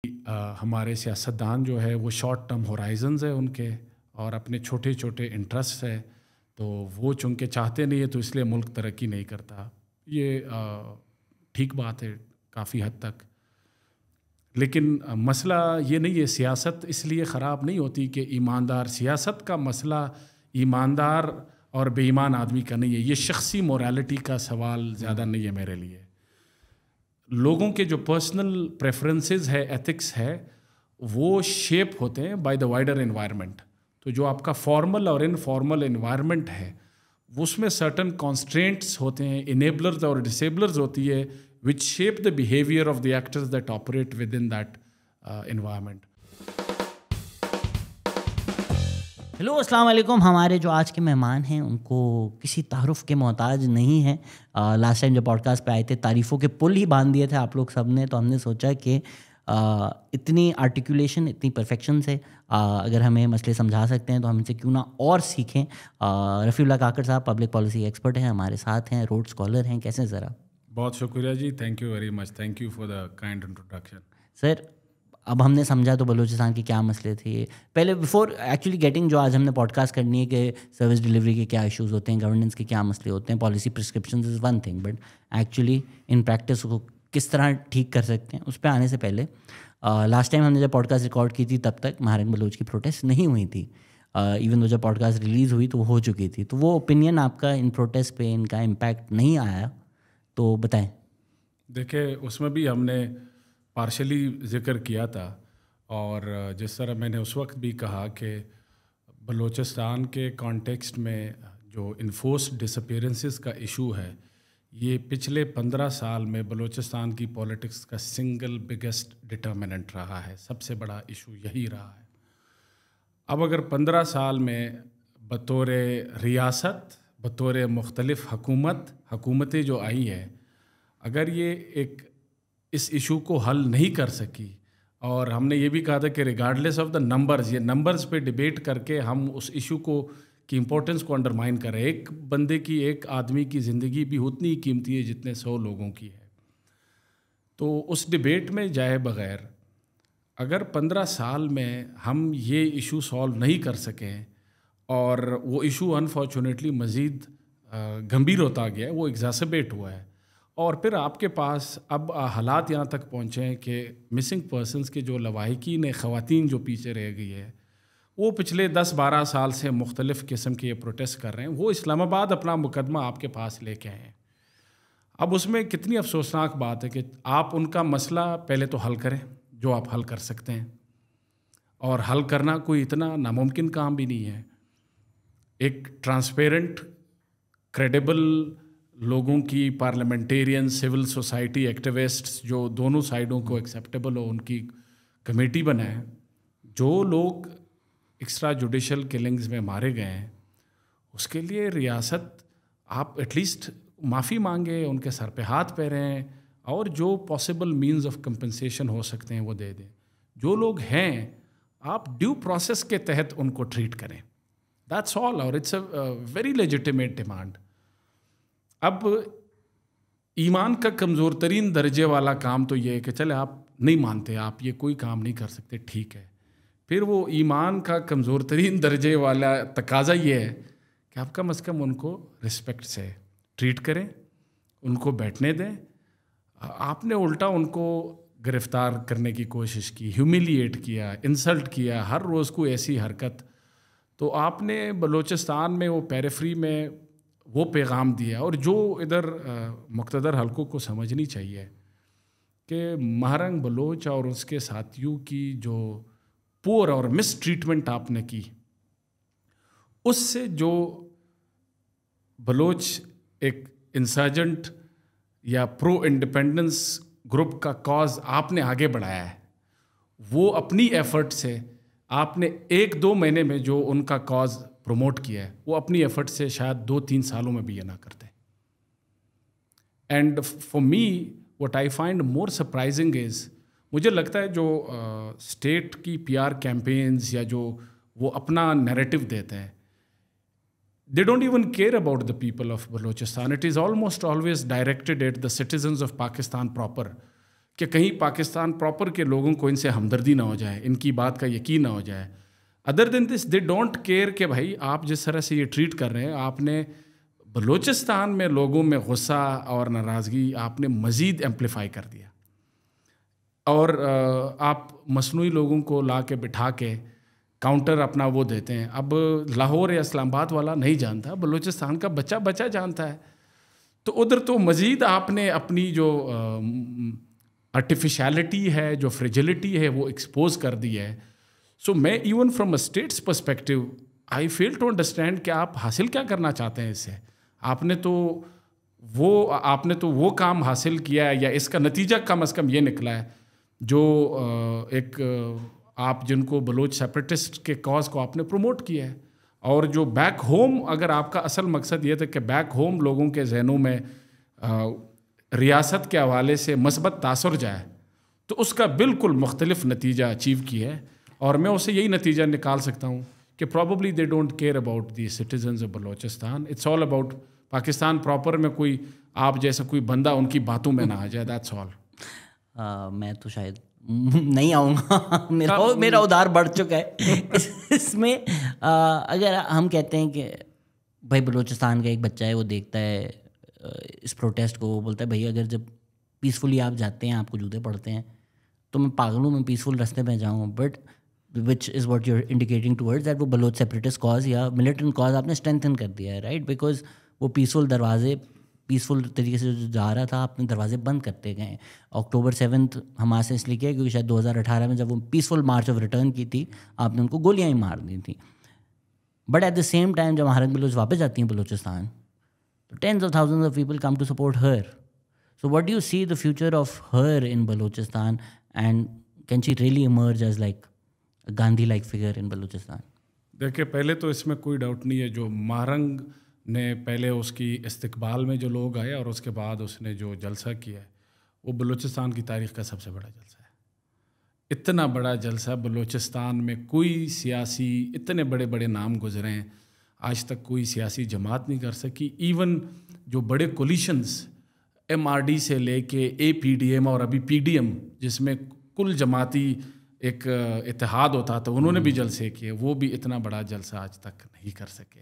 ہمارے سیاستدان جو ہے وہ شارٹ ٹرم ہورائزنز ہیں ان کے، اور اپنے چھوٹے چھوٹے انٹرسٹ ہے، تو وہ چونکہ چاہتے نہیں ہے تو اس لیے ملک ترقی نہیں کرتا. یہ ٹھیک بات ہے کافی حد تک، لیکن مسئلہ یہ نہیں ہے. سیاست اس لیے خراب نہیں ہوتی کہ ایماندار، سیاست کا مسئلہ ایماندار اور بے ایمان آدمی کا نہیں ہے. یہ شخصی موریلٹی کا سوال زیادہ نہیں ہے میرے لیے. لوگوں کے جو پرسنل پریفرنسز ہے، ایتھکس ہے، وہ شیپ ہوتے ہیں بائی دا وائڈر انوائرمنٹ. تو جو آپ کا فارمل اور انفارمل انوائرمنٹ ہے اس میں سرٹن کانسٹرینٹس ہوتے ہیں، انیبلرز اور ڈسیبلرز ہوتی ہے which shape the behavior of the actors that operate within that environment. Hello, السلام علیکم. ہمارے جو آج کے مہمان ہیں ان کو کسی تعارف کے محتاج نہیں ہیں. لاسٹ ٹائم جب پوڈ کاسٹ پہ آئے تھے تعریفوں کے پل ہی باندھ دیے تھے آپ لوگ سب نے، تو ہم نے سوچا کہ اتنی آرٹیکولیشن، اتنی پرفیکشن سے اگر ہمیں مسئلے سمجھا سکتے ہیں تو ہم ان سے کیوں نہ اور سیکھیں. رفیع اللہ کاکڑ صاحب پبلک پالیسی ایکسپرٹ ہیں، ہمارے ساتھ ہیں، روڈ اسکالر ہیں. کیسے ہیں ذرا؟ بہت شکریہ جی، thank you very much, thank you for the kind introduction. Sir اب ہم نے سمجھا تو بلوچستان کے کیا مسئلے تھے. پہلے بفور ایکچولی گیٹنگ جو آج ہم نے پوڈ کاسٹ کرنی ہے کہ سروس ڈلیوری کے کیا ایشوز ہوتے ہیں، گورننس کے کیا مسئلے ہوتے ہیں، policy prescriptions is one thing, but actually in practice کو کس طرح ٹھیک کر سکتے ہیں، اس پہ آنے سے پہلے لاسٹ ٹائم ہم نے جب پوڈ کاسٹ ریکارڈ کی تھی تب تک مہارنگ بلوچ کی پروٹیسٹ نہیں ہوئی تھی. ایون وہ جب پوڈ کاسٹ ریلیز ہوئی تو وہ ہو چکی تھی. تو وہ اوپینین آپ کا ان پروٹیسٹ پہ ان کا امپیکٹ نہیں آیا، تو بتائیں. دیکھیں اس میں بھی ہم نے پارشلی ذکر کیا تھا، اور جس طرح میں نے اس وقت بھی کہا کہ بلوچستان کے کانٹیکسٹ میں جو انفورسڈ ڈس اپیرنسز کا ایشو ہے، یہ پچھلے 15 سال میں بلوچستان کی پولیٹکس کا سنگل بگیسٹ ڈٹرمننٹ رہا ہے. سب سے بڑا ایشو یہی رہا ہے. اب اگر 15 سال میں بطور ریاست، بطور مختلف حکومتیں جو آئی ہیں، اگر یہ اس ایشو کو حل نہیں کر سکی، اور ہم نے یہ بھی کہا تھا کہ ریگارڈلیس آف دا نمبرز، یہ نمبرز پہ ڈیبیٹ کر کے ہم اس ایشو کی امپورٹنس کو انڈرمائن کریں. ایک بندے کی، ایک آدمی کی زندگی بھی اتنی ہی قیمتی ہے جتنے 100 لوگوں کی ہے. تو اس ڈیبیٹ میں جائے بغیر اگر 15 سال میں ہم یہ ایشو سالو نہیں کر سکیں، اور وہ ایشو انفارچونیٹلی مزید گمبھیر ہوتا گیا ہے، وہ ایگزاسبیٹ ہوا ہے، اور پھر آپ کے پاس اب حالات یہاں تک پہنچے ہیں کہ مسنگ پرسنز کے جو لواحقین خواتین جو پیچھے رہ گئی ہے، وہ پچھلے 10-12 سال سے مختلف قسم کے یہ پروٹیسٹ کر رہے ہیں. وہ اسلام آباد اپنا مقدمہ آپ کے پاس لے کے آئے ہیں. اب اس میں کتنی افسوسناک بات ہے کہ آپ ان کا مسئلہ پہلے تو حل کریں جو آپ حل کر سکتے ہیں، اور حل کرنا کوئی اتنا ناممکن کام بھی نہیں ہے. ایک ٹرانسپیرنٹ، کریڈیبل لوگوں کی، پارلیمنٹیرین، سول سوسائٹی ایکٹیوسٹس جو دونوں سائیڈوں کو ایکسیپٹیبل ہو، ان کی کمیٹی بنائیں. جو لوگ ایکسٹرا جوڈیشل کلنگز میں مارے گئے ہیں اس کے لیے ریاست آپ ایٹ لیسٹ معافی مانگے، ان کے سر پہ ہاتھ پھیریں، اور جو پاسبل مینز آف کمپنسیشن ہو سکتے ہیں وہ دے دیں. جو لوگ ہیں آپ ڈیو پروسیس کے تحت ان کو ٹریٹ کریں. دیٹس آل، اور it's a very legitimate demand. اب ایمان کا کمزور ترین درجے والا کام تو یہ ہے کہ چلے آپ نہیں مانتے، آپ یہ کوئی کام نہیں کر سکتے، ٹھیک ہے. پھر وہ ایمان کا کمزور ترین درجے والا تقاضا یہ ہے کہ آپ کم از کم ان کو رسپیکٹ سے ٹریٹ کریں، ان کو بیٹھنے دیں. آپ نے الٹا ان کو گرفتار کرنے کی کوشش کی، ہیومیلیٹ کیا، انسلٹ کیا، ہر روز کو ایسی حرکت. تو آپ نے بلوچستان میں وہ پیریفری میں وہ پیغام دیا، اور جو ادھر مقتدر حلقوں کو سمجھنی چاہیے کہ مہرنگ بلوچ اور اس کے ساتھیوں کی جو پور اور مس ٹریٹمنٹ آپ نے کی، اس سے جو بلوچ ایک انسرجنٹ یا پرو انڈیپینڈنس گروپ کا کاز آپ نے آگے بڑھایا ہے، وہ اپنی ایفرٹ سے آپ نے 1-2 مہینے میں جو ان کا کاز پروموٹ کیا ہے، وہ اپنی ایفرٹ سے شاید 2-3 سالوں میں بھی یہ نہ کرتے. And for me what I find more surprising is, مجھے لگتا ہے جو اسٹیٹ کی PR کیمپینز یا جو وہ اپنا نیریٹو دیتے ہیں، they don't even care about the people of Balochistan. It is almost always directed at the citizens of Pakistan proper. کہ کہیں پاکستان پراپر کے لوگوں کو ان سے ہمدردی نہ ہو جائے, ان کی بات کا یقین نہ ہو جائے. Other than this they don't care کہ بھائی آپ جس طرح سے یہ ٹریٹ کر رہے ہیں, آپ نے بلوچستان میں لوگوں میں غصہ اور ناراضگی آپ نے مزید ایمپلیفائی کر دیا, اور آپ مصنوعی لوگوں کو لا کے بٹھا کے کاؤنٹر اپنا وہ دیتے ہیں. اب لاہور یا اسلام آباد والا نہیں جانتا, بلوچستان کا بچہ بچہ جانتا ہے. تو ادھر تو مزید آپ نے اپنی جو آرٹیفیشیلٹی ہے, جو فریجلٹی ہے, وہ ایکسپوز کر دی ہے. سو میں even from a states perspective I feel to understand کہ آپ حاصل کیا کرنا چاہتے ہیں اس سے. آپ نے تو وہ کام حاصل کیا ہے, یا اس کا نتیجہ کم از کم یہ نکلا ہے جو ایک آپ جن کو بلوچ سیپریٹسٹ کے کاز کو آپ نے پروموٹ کیا ہے. اور جو بیک ہوم, اگر آپ کا اصل مقصد یہ تھا کہ بیک ہوم لوگوں کے ذہنوں میں ریاست کے حوالے سے مثبت تاثر جائے, تو اس کا بالکل مختلف نتیجہ اچیو کیا ہے. اور میں اسے یہی نتیجہ نکال سکتا ہوں کہ probably they don't care about the citizens of Balochistan. It's all about Pakistan proper میں کوئی آپ جیسا کوئی بندہ ان کی باتوں میں نہ آ جائے, دیٹس آل. میں تو شاید نہیں آؤں گا, میرا ادھار بڑھ چکا ہے اس میں. اگر ہم کہتے ہیں کہ بھائی بلوچستان کا ایک بچہ ہے, وہ دیکھتا ہے اس پروٹیسٹ کو, وہ بولتا ہے بھائی اگر جب پیسفلی آپ جاتے ہیں, آپ کو جوتے پڑتے ہیں, تو میں پاگل ہوں, میں پیسفل راستے پہ جاؤں. But which is what you are indicating towards that وہ بلوچ سیپریٹسٹ کاز یا ملیٹنٹ کاز آپ نے اسٹرینتھن کر دیا ہے, رائٹ. بیکاز وہ پیسفل طریقے سے جو جا رہا تھا, آپ نے دروازے بند کرتے گئے. اکتوبر 7 حماس نے اس لیے کیا کیونکہ شاید 2018 میں جب وہ پیسفل مارچ آف ریٹرن کی تھی, آپ نے ان کو گولیاں ہی مار دی تھیں. But at the same time جب ہمارے بلوچ واپس جاتی ہیں بلوچستان, تو tens of thousands of people come to support her. So what do you see the future of her in Balochistan, and can she really emerge as like Gandhi like figure in Balochistan? دیکھیں, پہلے تو اس میں کوئی ڈاؤٹ نہیں ہے, جو مارنگ نے پہلے اس کی استقبال میں جو لوگ آئے اور اس کے بعد اس نے جو جلسہ کیا ہے, وہ بلوچستان کی تاریخ کا سب سے بڑا جلسہ ہے. اتنا بڑا جلسہ بلوچستان میں کوئی سیاسی, اتنے بڑے بڑے نام گزرے ہیں, آج تک کوئی سیاسی جماعت نہیں کر سکی. ایون جو بڑے کولیشنز MRD سے لے کے APDM اور ابھی PDM, جس میں کل جماعتی ایک اتحاد ہوتا تھا, انہوں نے بھی جلسے کیے, وہ بھی اتنا بڑا جلسہ آج تک نہیں کر سکے.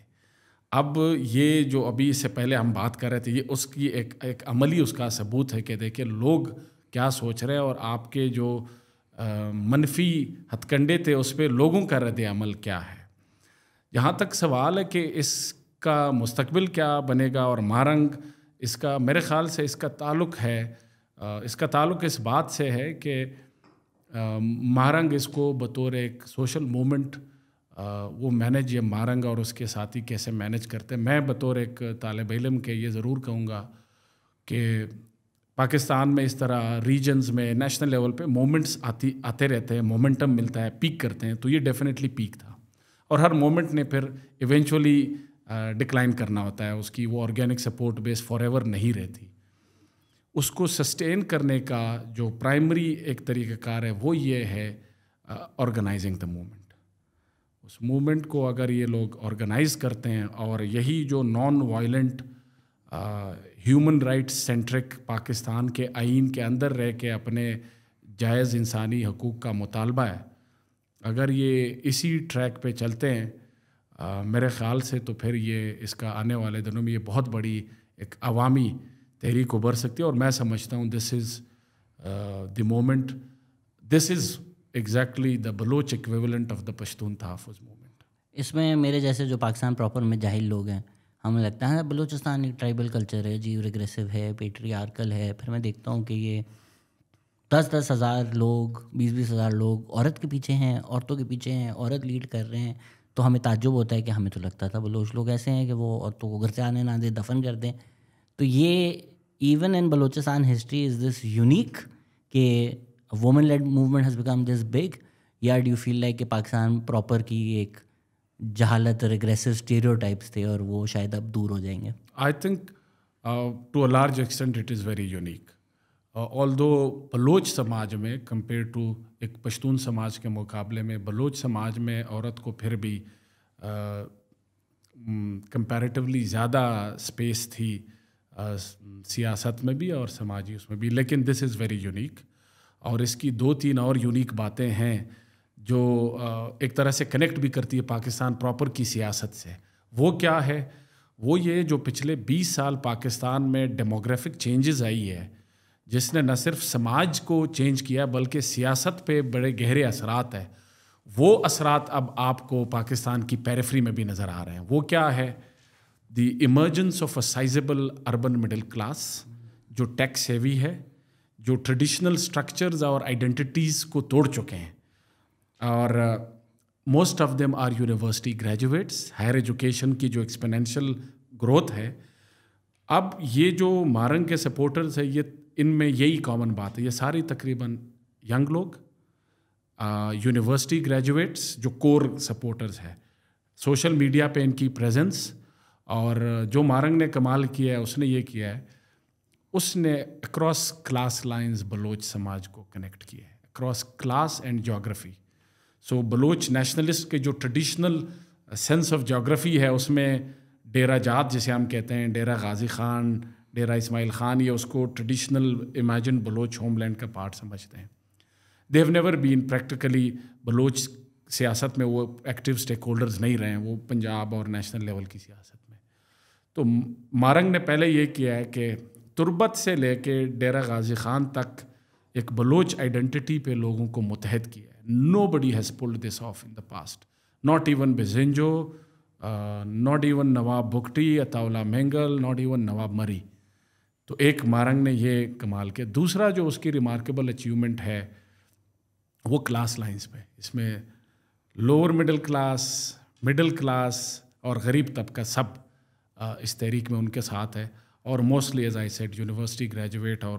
اب یہ جو ابھی اس سے پہلے ہم بات کر رہے تھے, یہ اس کی ایک عملی اس کا ثبوت ہے کہ دیکھیں لوگ کیا سوچ رہے ہیں, اور آپ کے جو منفی ہتھ کنڈے تھے اس پہ لوگوں کا رد عمل کیا ہے. جہاں تک سوال ہے کہ اس کا مستقبل کیا بنے گا, اور مارنگ اس کا میرے خیال سے اس کا تعلق ہے, اس کا تعلق اس بات سے ہے کہ مارنگ اس کو بطور ایک سوشل موومنٹ وہ مینیج, یہ مارنگ اور اس کے ساتھی کیسے مینیج کرتے ہیں. میں بطور ایک طالب علم کے یہ ضرور کہوں گا کہ پاکستان میں اس طرح ریجنز میں نیشنل لیول پہ مومنٹس آتے رہتے ہیں, مومنٹم ملتا ہے, پیک کرتے ہیں, تو یہ ڈیفینیٹلی پیک تھا. اور ہر مومنٹ نے پھر ایونچولی ڈکلائن کرنا ہوتا ہے, اس کی وہ organic support base for ever نہیں رہتی. اس کو سسٹین کرنے کا جو پرائمری ایک طریقہ کار ہے وہ یہ ہے آرگنائزنگ دا موومنٹ. اس موومنٹ کو اگر یہ لوگ آرگنائز کرتے ہیں, اور یہی جو non violent human rights centric Pakistan کے آئین کے اندر رہ کے اپنے جائز انسانی حقوق کا مطالبہ ہے, اگر یہ اسی ٹریک پہ چلتے ہیں میرے خیال سے, تو پھر یہ اس کا آنے والے دنوں میں یہ بہت بڑی ایک عوامی تحریک ابھر سکتی ہے. اور میں سمجھتا ہوں this is the moment, this is exactly the Baloch equivalent of the Pashtun Tahaffuz movement. اس میں میرے جیسے جو پاکستان پراپر میں جاہل لوگ ہیں, ہمیں لگتا ہے بلوچستان ایک ٹرائبل کلچر ہے جی, ریگریسو ہے, پیٹریارکل ہے. پھر میں دیکھتا ہوں کہ یہ 10-10 ہزار لوگ, 20-20 ہزار لوگ عورت کے پیچھے ہیں, عورتوں کے پیچھے ہیں, عورت لیڈ کر رہے ہیں. تو ہمیں تعجب ہوتا ہے کہ ہمیں تو لگتا تھا بلوچ لوگ ایسے ہیں کہ وہ عورتوں کو گھر سے آنے نہ دیں, دفن کر دیں. تو یہ even in Balochistan history is this unique کہ woman led movement has become this big, یا ڈو یو فیل لائک کہ پاکستان پراپر کی ایک جہالت, ریگریسو اسٹیریوٹائپس تھے اور وہ شاید اب دور ہو جائیں گے؟ I think to a large extent it is very unique. Although Baloch سماج میں کمپیئر ٹو ایک پشتون سماج کے مقابلے میں بلوچ سماج میں عورت کو پھر بھی کمپیریٹیولی زیادہ اسپیس تھی سیاست میں بھی اور سماجی اس میں بھی, لیکن دس از ویری یونیک. اور اس کی 2-3 اور یونیک باتیں ہیں جو ایک طرح سے کنیکٹ بھی کرتی ہے پاکستان پراپر کی سیاست سے. وہ کیا ہے؟ وہ یہ جو پچھلے 20 سال پاکستان میں ڈیموگرافک چینجز آئی ہے جس نے نہ صرف سماج کو چینج کیا بلکہ سیاست پہ بڑے گہرے اثرات ہیں. وہ اثرات اب آپ کو پاکستان کی پیریفری میں بھی نظر آ رہے ہیں. وہ کیا ہے؟ The emergence of a sizeable urban middle class جو ٹیکس ہیوی ہے, جو ٹریڈیشنل سٹرکچرز اور آئیڈینٹیٹیز کو توڑ چکے ہیں, اور most of them are university graduates. Higher education کی جو ایکسپینینشیل گروتھ ہے, اب یہ جو مارنگ کے سپورٹرز ہیں یہ ان میں یہی کامن بات ہے, یہ ساری تقریباً ینگ لوگ, یونیورسٹی گریجویٹس جو کور سپورٹرز ہیں, سوشل میڈیا پہ ان کی پریزنس. اور جو مارنگ نے کمال کیا ہے اس نے یہ کیا ہے, اس نے اکراس کلاس لائنز بلوچ سماج کو کنیکٹ کیا ہے, across class and geography. So Baloch nationalist کے جو ٹریڈیشنل سینس آف جیوگرافی ہے اس میں ڈیرہ جات جسے ہم کہتے ہیں, ڈیرہ غازی خان, ڈیرہ اسماعیل خان, یہ اس کو traditional imagine Baloch homeland کا پارٹ سمجھتے ہیں. They have never been practically Baloch سیاست میں وہ ایکٹیو اسٹیک ہولڈرز نہیں رہے ہیں, وہ پنجاب اور نیشنل لیول کی سیاست میں. تو مارنگ نے پہلے یہ کیا ہے کہ تربت سے لے کے ڈیرہ غازی خان تک ایک بلوچ آئیڈینٹی پہ لوگوں کو متحد کیا ہے. Nobody has pulled this off in the past, not even Bizenjo, not even Nawab Bugti, Ataullah Mengal, not even Nawab Marri. تو ایک مارنگ نے یہ کمال کیا. دوسرا جو اس کی ریمارکیبل اچیومنٹ ہے وہ کلاس لائنز پہ. اس میں لوور مڈل کلاس اور غریب طبقہ سب اس تحریک میں ان کے ساتھ ہے, اور mostly as I said university graduate اور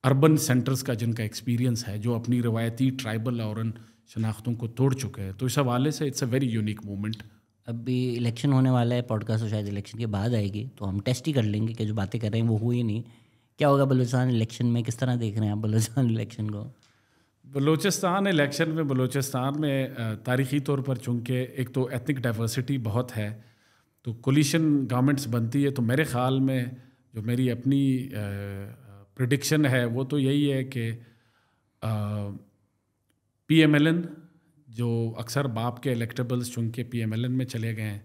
اربن سینٹرز کا جن کا ایکسپیرینس ہے, جو اپنی روایتی ٹرائبل اور ان شناختوں کو توڑ چکے ہیں. تو اس حوالے سے it's a very unique movement. ابھی الیکشن ہونے والا ہے, پوڈ کاسٹ شاید الیکشن کے بعد آئے گی, تو ہم ٹیسٹ ہی کر لیں گے کہ جو باتیں کر رہے ہیں وہ ہوئی نہیں. کیا ہوگا بلوچستان الیکشن میں, کس طرح دیکھ رہے ہیں آپ بلوچستان الیکشن کو؟ بلوچستان الیکشن میں تاریخی طور پر چونکہ ایک تو ایتھنک ڈائیورسٹی بہت ہے, تو کولیشن گورنمنٹس بنتی ہے. تو میرے خیال میں جو میری اپنی پریڈکشن ہے وہ تو یہی ہے کہ پی ایم ایل این جو اکثر باپ کے الیکٹیبلز چونکہ پی ایم ایل این میں چلے گئے ہیں,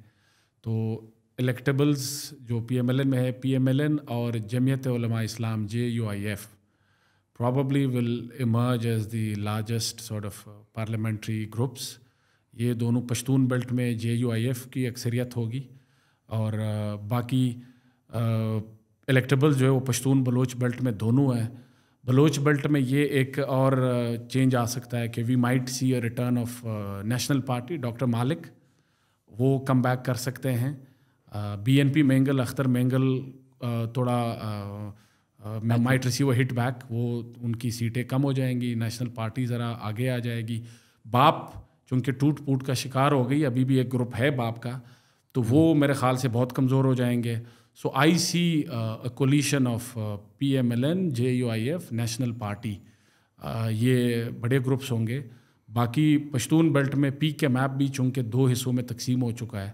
تو الیکٹیبلز جو پی ایم ایل این میں ہے, پی ایم ایل این اور جمعیت Ulema Islam JUIF probably will emerge as the largest sort of parliamentary groups. یہ دونوں پشتون بیلٹ میں JUIF کی اکثریت ہوگی, اور باقی الیکٹیبل جو ہے وہ پشتون بلوچ بیلٹ میں دونوں ہیں. بلوچ بیلٹ میں یہ ایک اور چینج آ سکتا ہے کہ we might see a return of national party. Doctor Malik وہ کم بیک کر سکتے ہیں. BNP مینگل, اختر مینگل تھوڑا might receive a hit back, وہ ان کی سیٹیں کم ہو جائیں گی, نیشنل پارٹی ذرا آگے آ جائے گی. باپ چونکہ ٹوٹ پوٹ کا شکار ہو گئی, ابھی بھی ایک گروپ ہے باپ کا, تو وہ میرے خیال سے بہت کمزور ہو جائیں گے. So I see a coalition of PMLN, JUIF, national party, یہ بڑے گروپس ہوں گے. باقی پشتون بیلٹ میں پی کے میپ بھی چونکہ 2 حصوں میں تقسیم ہو چکا ہے,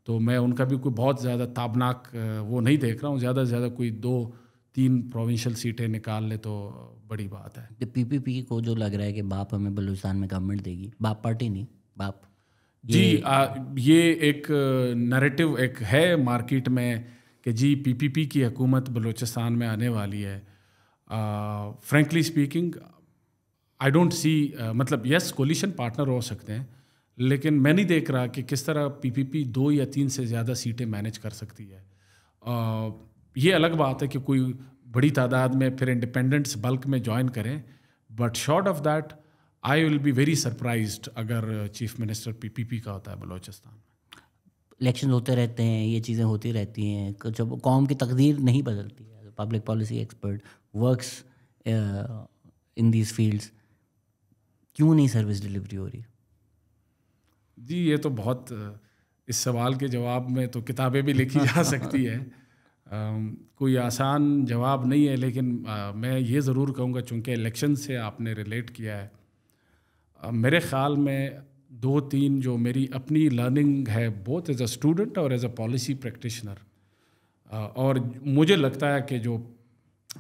تو میں ان کا بھی کوئی بہت زیادہ تابناک وہ نہیں دیکھ رہا ہوں. زیادہ سے زیادہ کوئی 2-3 پروونشل سیٹیں نکال لے تو بڑی بات ہے. PPP کو جو لگ رہا ہے کہ باپ ہمیں بلوچستان میں گورنمنٹ دے گی, باپ پارٹی نہیں باپ, جی یہ ایک نیریٹو ایک ہے مارکیٹ میں کہ جی PPP کی حکومت بلوچستان میں آنے والی ہے. Frankly speaking I don't see, مطلب یس کولیشن پارٹنر ہو سکتے ہیں, لیکن میں نہیں دیکھ رہا کہ کس طرح PPP 2 یا 3 سے زیادہ سیٹیں مینیج کر سکتی ہے. یہ الگ بات ہے کہ کوئی بڑی تعداد میں پھر انڈیپینڈنٹس بلک میں جوائن کریں, but short of that I will be very surprised اگر چیف منسٹر PPP کا ہوتا ہے بلوچستان میں. الیکشن ہوتے رہتے ہیں, یہ چیزیں ہوتی رہتی ہیں, جب قوم کی تقدیر نہیں بدلتی ہے. Public policy expert works in these fields, کیوں نہیں سروس ڈلیوری ہو رہی؟ جی یہ تو بہت, اس سوال کے جواب میں تو کتابیں بھی لکھی جا سکتی ہے, کوئی آسان جواب نہیں ہے. لیکن میں یہ ضرور کہوں گا چونکہ الیکشن سے آپ نے ریلیٹ کیا ہے, میرے خیال میں 2-3 جو میری اپنی لرننگ ہے بوتھ ایز اے اسٹوڈنٹ اور ایز اے پالیسی پریکٹیشنر, اور مجھے لگتا ہے کہ جو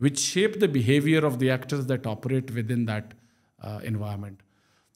which shape the behavior of the actors that operate within that environment.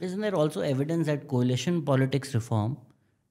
Isn't there also evidence that coalition politics reform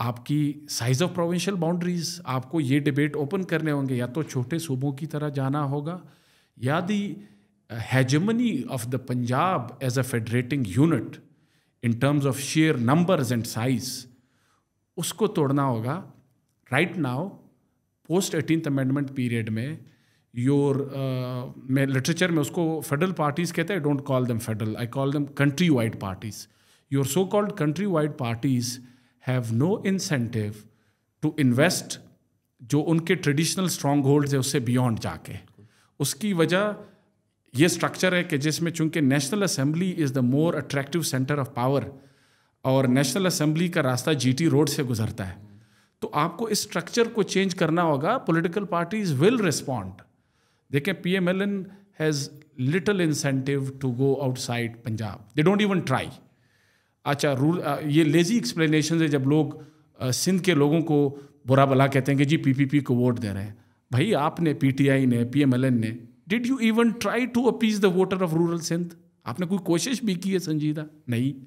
آپ کی سائز آف پروونشل باؤنڈریز آپ کو یہ ڈبیٹ اوپن کرنے ہوں گے, یا تو چھوٹے صوبوں کی طرح جانا ہوگا, یا the hegemony of the Punjab as a federating unit in terms of share numbers and size, اس کو توڑنا ہوگا. Right now post 18th amendment period میں میں لٹریچر میں اس کو فیڈرل پارٹیز کہتے ہیں. I don't call them federal, I call them country wide parties. Your so-called country wide parties have no incentive to invest جو ان کے ٹریڈیشنل اسٹرانگ ہولڈز ہے اس سے بیونڈ جا کے. اس کی وجہ یہ اسٹرکچر ہے کہ جس میں چونکہ national assembly is the more attractive centre of power, اور نیشنل اسمبلی کا راستہ جی ٹی روڈ سے گزرتا ہے, تو آپ کو اس اسٹرکچر کو چینج کرنا ہوگا. Political parties will respond. دیکھیں P M L N has little incentive to go outside Punjab, they don't even try. اچھا یہ لیزی ایکسپلینیشن ہے جب لوگ سندھ کے لوگوں کو برا بلا کہتے ہیں کہ جی پی پی پی کو ووٹ دے رہے ہیں. بھائی آپ نے پی ٹی آئی نے, پی ایم ایل این نے, did you even try to appease the voter of rural Sindh? آپ نے کوئی کوشش بھی کی ہے سنجیدہ؟ نہیں.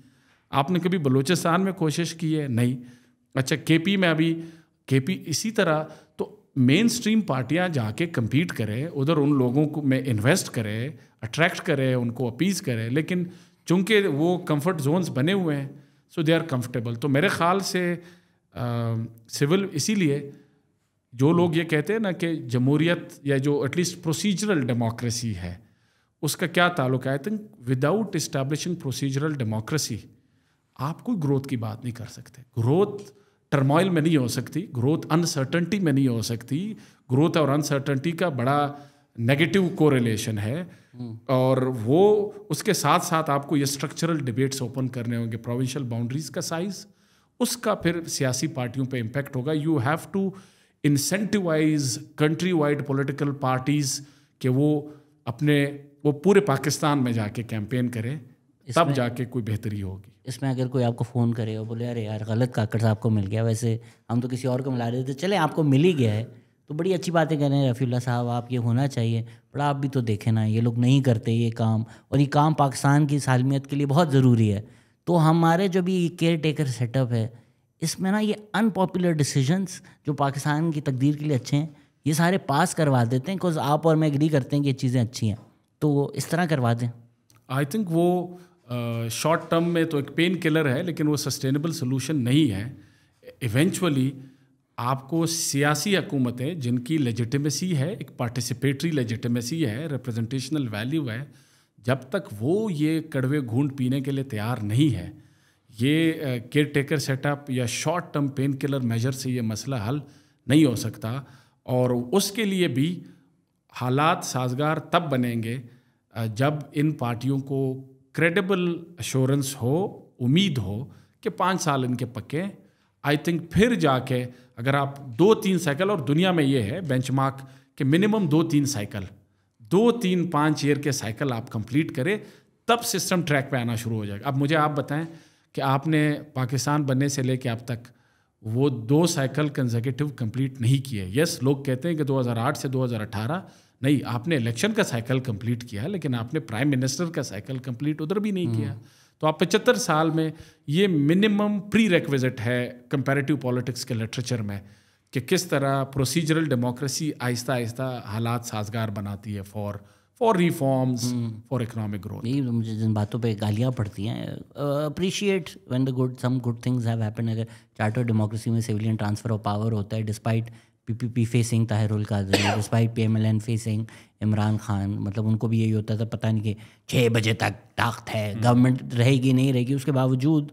آپ نے کبھی بلوچستان میں کوشش کی ہے؟ نہیں. اچھا کے پی میں ابھی کے پی اسی طرح. تو مین اسٹریم پارٹیاں جا کے کمپیٹ کرے, ادھر ان لوگوں کو میں انویسٹ کرے, اٹریکٹ کرے, ان کو اپیز کرے, لیکن چونکہ وہ کمفرٹ زونز بنے ہوئے ہیں سو دے آر کمفرٹیبل. تو میرے خیال سے سول اسی لیے جو لوگ یہ کہتے ہیں نا کہ جمہوریت یا جو ایٹ لیسٹ پروسیجرل ڈیموکریسی ہے اس کا کیا تعلق ہے. I think without establishing procedural democracy آپ کوئی گروتھ کی بات نہیں کر سکتے. گروتھ ٹرموائل میں نہیں ہو سکتی, گروتھ انسرٹنٹی میں نہیں ہو سکتی. گروتھ اور انسرٹنٹی کا بڑا نیگیٹو کوریلیشن ہے, اور وہ اس کے ساتھ ساتھ آپ کو یہ اسٹرکچرل ڈبیٹس اوپن کرنے ہوں گے. پروونشل باؤنڈریز کا سائز, اس کا پھر سیاسی پارٹیوں پہ امپیکٹ ہوگا. You have to incentivize countrywide political parties کہ وہ پورے پاکستان میں جا کے کیمپین کریں, تب جا کے کوئی بہتری ہوگی. اس میں اگر کوئی آپ کو فون کرے اور بولے ارے یار غلط کاکڑ صاحب کو مل گیا, ویسے ہم تو کسی اور کو ملا رہے تھے, چلے آپ کو مل ہی گیا ہے, تو بڑی اچھی باتیں کہہ رہے ہیں رفیع اللہ صاحب, آپ یہ ہونا چاہیے, پر آپ بھی تو دیکھیں نا یہ لوگ نہیں کرتے یہ کام, اور یہ کام پاکستان کی سالمیت کے لیے بہت ضروری ہے. تو ہمارے جو بھی کیئر ٹیکر سیٹ اپ ہے اس میں نا یہ ان پاپولر ڈیسیجنس جو پاکستان کی تقدیر کے لیے اچھے ہیں یہ سارے پاس کروا دیتے ہیں, بیکاز آپ اور میں ایگری کرتے ہیں کہ یہ چیزیں اچھی ہیں, تو اس طرح کروا دیں. آئی تھنک وہ شارٹ ٹرم میں تو ایک پین کلر ہے, لیکن وہ سسٹینیبل سلوشن نہیں ہے. ایونچولی آپ کو سیاسی حکومتیں جن کی لیجیٹیمیسی ہے, ایک پارٹیسپیٹری لیجیٹیمیسی ہے, ریپرزنٹیشنل ویلیو ہے, جب تک وہ یہ کڑوے گھونٹ پینے کے لیے تیار نہیں ہے, یہ کیئر ٹیکر سیٹ اپ یا short term painkiller measure سے یہ مسئلہ حل نہیں ہو سکتا. اور اس کے لیے بھی حالات سازگار تب بنیں گے جب ان پارٹیوں کو کریڈیبل ایشورنس ہو, امید ہو کہ 5 سال ان کے پکے. آئی تھنک پھر جا کے اگر آپ 2-3 سائیکل, اور دنیا میں یہ ہے بینچ مارک کہ منیمم 2-3 سائیکل, 2-3-5 ایئر کے سائیکل آپ کمپلیٹ کریں, تب سسٹم ٹریک پہ آنا شروع ہو جائے گا. اب مجھے آپ بتائیں کہ آپ نے پاکستان بننے سے لے کے اب تک وہ 2 سائیکل کنزیکٹیو کمپلیٹ نہیں کیے. یس لوگ کہتے ہیں کہ 2008 سے 2018 نہیں, آپ نے الیکشن کا سائیکل کمپلیٹ کیا, لیکن آپ نے پرائم منسٹر کا سائیکل کمپلیٹ ادھر بھی نہیں کیا. تو آپ 75 سال میں یہ منیمم پری ریکویزٹ ہے کمپیریٹیو پالیٹکس کے لٹریچر میں کہ کس طرح پروسیجرل ڈیموکریسی آہستہ آہستہ حالات سازگار بناتی ہے for reforms, for economic growth. نہیں, مجھے جن باتوں پہ گالیاں پڑتی ہیں, appreciate when the some good things have happen. اگر چارٹر ڈیموکریسی میں سویلین ٹرانسفر آف پاور ہوتا ہے despite P P P facing Tahir ul-Qadri, despite P M L N facing Imran Khan, مطلب ان کو بھی یہی ہوتا تھا پتہ نہیں کہ 6 بجے تک طاقت ہے, گورنمنٹ رہے گی نہیں رہے گی, اس کے باوجود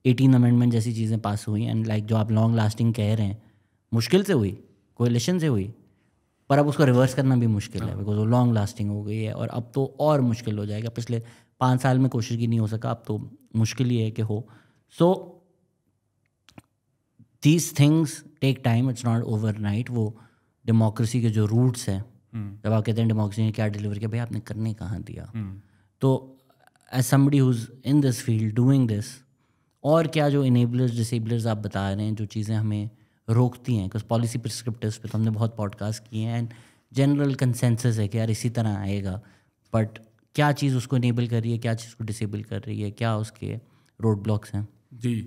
18 امینڈمنٹ جیسی چیزیں پاس ہوئی. اینڈ لائک جو آپ لانگ لاسٹنگ کہہ رہے ہیں, مشکل سے ہوئی, کولیشن سے ہوئی, پر اب اس کو ریورس کرنا بھی مشکل ہے بیکاز وہ لانگ لاسٹنگ ہو گئی ہے, اور اب تو اور مشکل ہو جائے گا. پچھلے 5 سال میں کوشش کی نہیں ہو سکا, اب تو مشکل ہی ہے کہ ہو. So these things take time, it's not overnight. وہ ڈیموکریسی کے جو روٹس ہیں, جب آپ کہتے ہیں ڈیموکریسی نے کیا ڈیلیور کیا, بھائی آپ نے کرنے کہاں دیا. تو as somebody who's in this field doing this, اور کیا جو انیبلرز ڈسیبلرز آپ بتا رہے ہیں, جو چیزیں ہمیں روکتی ہیں, بکاز پالیسی پرسکرپٹیوز پہ تو ہم نے بہت پوڈ کاسٹ کیے ہیں, اینڈ جنرل کنسنسس ہے کہ یار اسی طرح آئے گا, بٹ کیا چیز اس کو انیبل کر رہی ہے, کیا چیز کو ڈسیبل کر رہی ہے, کیا اس کے روڈ بلاکس ہیں. جی,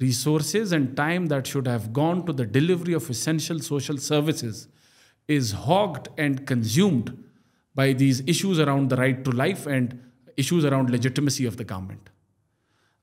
resources and time that should have gone to the delivery of essential social services is hogged and consumed by these issues around the right to life and issues around legitimacy of the government.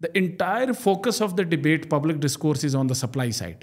The entire focus of the debate, public discourse is on the supply side.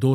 2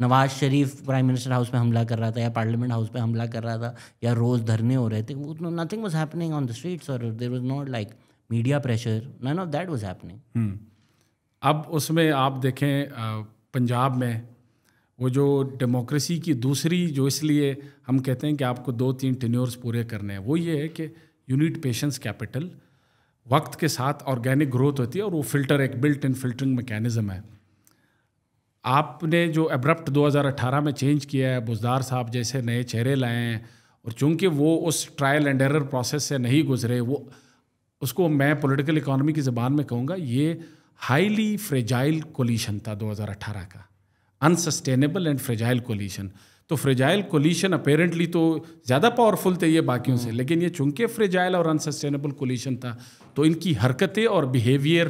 Nawaz Sharif prime minister house پہ حملہ کر رہا تھا یا parliament house پہ حملہ کر رہا تھا یا روز دھرنے ہو رہے تھے, nothing was happening on the streets اور there was not like media pressure, none of that was happening. اب اس میں آپ دیکھیں پنجاب میں وہ جو ڈیموکریسی کی دوسری جو اس لیے ہم کہتے ہیں کہ آپ کو 2-3 ٹینیورز پورے کرنے ہیں, وہ یہ ہے کہ یو نیڈ پیشنس کیپٹل. وقت کے ساتھ آرگینک گروتھ ہوتی ہے اور وہ فلٹر ایک بلٹ ان فلٹرنگ میکینزم ہے. آپ نے جو ایبرپٹ 2018 میں چینج کیا ہے, بزدار صاحب جیسے نئے چہرے لائے ہیں, اور چونکہ وہ اس ٹرائل اینڈ ایرر پروسیس سے نہیں گزرے, وہ اس کو میں پولیٹیکل اکانومی کی زبان میں کہوں گا یہ ہائیلی فریجائل کولیشن تھا 2018 کا, انسسٹینیبل اینڈ فریجائل کولیشن. تو فریجائل کولیشن اپیرنٹلی تو زیادہ پاورفل تھے یہ باقیوں سے, لیکن یہ چونکہ فریجائل اور انسسٹینیبل کولیشن تھا تو ان کی حرکتیں اور بیہیویئر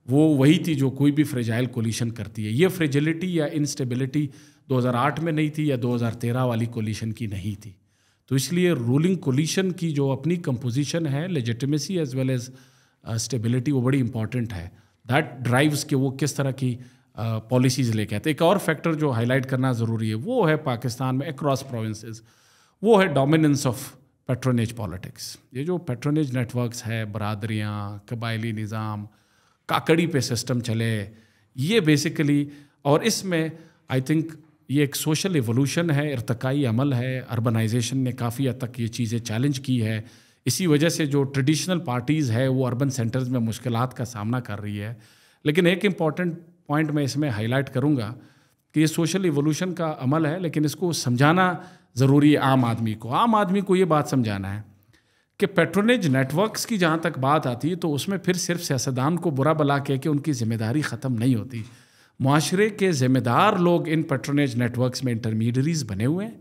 وہ وہی تھی جو کوئی بھی فریجائل کولیشن کرتی ہے. یہ فریجلٹی یا انسٹیبلٹی 2008 میں نہیں تھی یا 2013 والی کولیشن کی نہیں تھی. تو اس لیے رولنگ کولیشن کی جو اپنی کمپوزیشن ہے, legitimacy as well as stability, وہ بڑی امپورٹنٹ ہے. دیٹ ڈرائیوز کہ وہ کس طرح کی پالیسیز لے کے آتے. ایک اور فیکٹر جو ہائی لائٹ کرنا ضروری ہے وہ ہے پاکستان میں اکراس پروونسز, وہ ہے ڈومیننس آف پیٹرونیج پالیٹکس. یہ جو پیٹرونیج نیٹ ورکس ہے, برادریاں, قبائلی نظام, کاکڑی پہ سسٹم چلے, یہ بیسیکلی, اور اس میں آئی تھنک یہ ایک سوشل ایوولوشن ہے, ارتقائی عمل ہے. اربنائزیشن نے کافی حد تک یہ چیزیں چیلنج کی ہے. اسی وجہ سے جو ٹریڈیشنل پارٹیز ہے وہ اربن سینٹرز میں مشکلات کا سامنا کر رہی ہے. لیکن ایک امپورٹنٹ پوائنٹ میں اس میں ہائی لائٹ کروں گا کہ یہ سوشل ایوولوشن کا عمل ہے, لیکن اس کو سمجھانا ضروری ہے. عام آدمی کو یہ بات سمجھانا ہے کہ پیٹرونیج نیٹ ورکس کی جہاں تک بات آتی ہے تو اس میں پھر صرف سیاستدان کو برا بلا کہہ کے ان کی ذمہ داری ختم نہیں ہوتی. معاشرے کے ذمہ دار لوگ ان پیٹرونیج نیٹ ورکس میں انٹرمیڈیریز بنے ہوئے ہیں.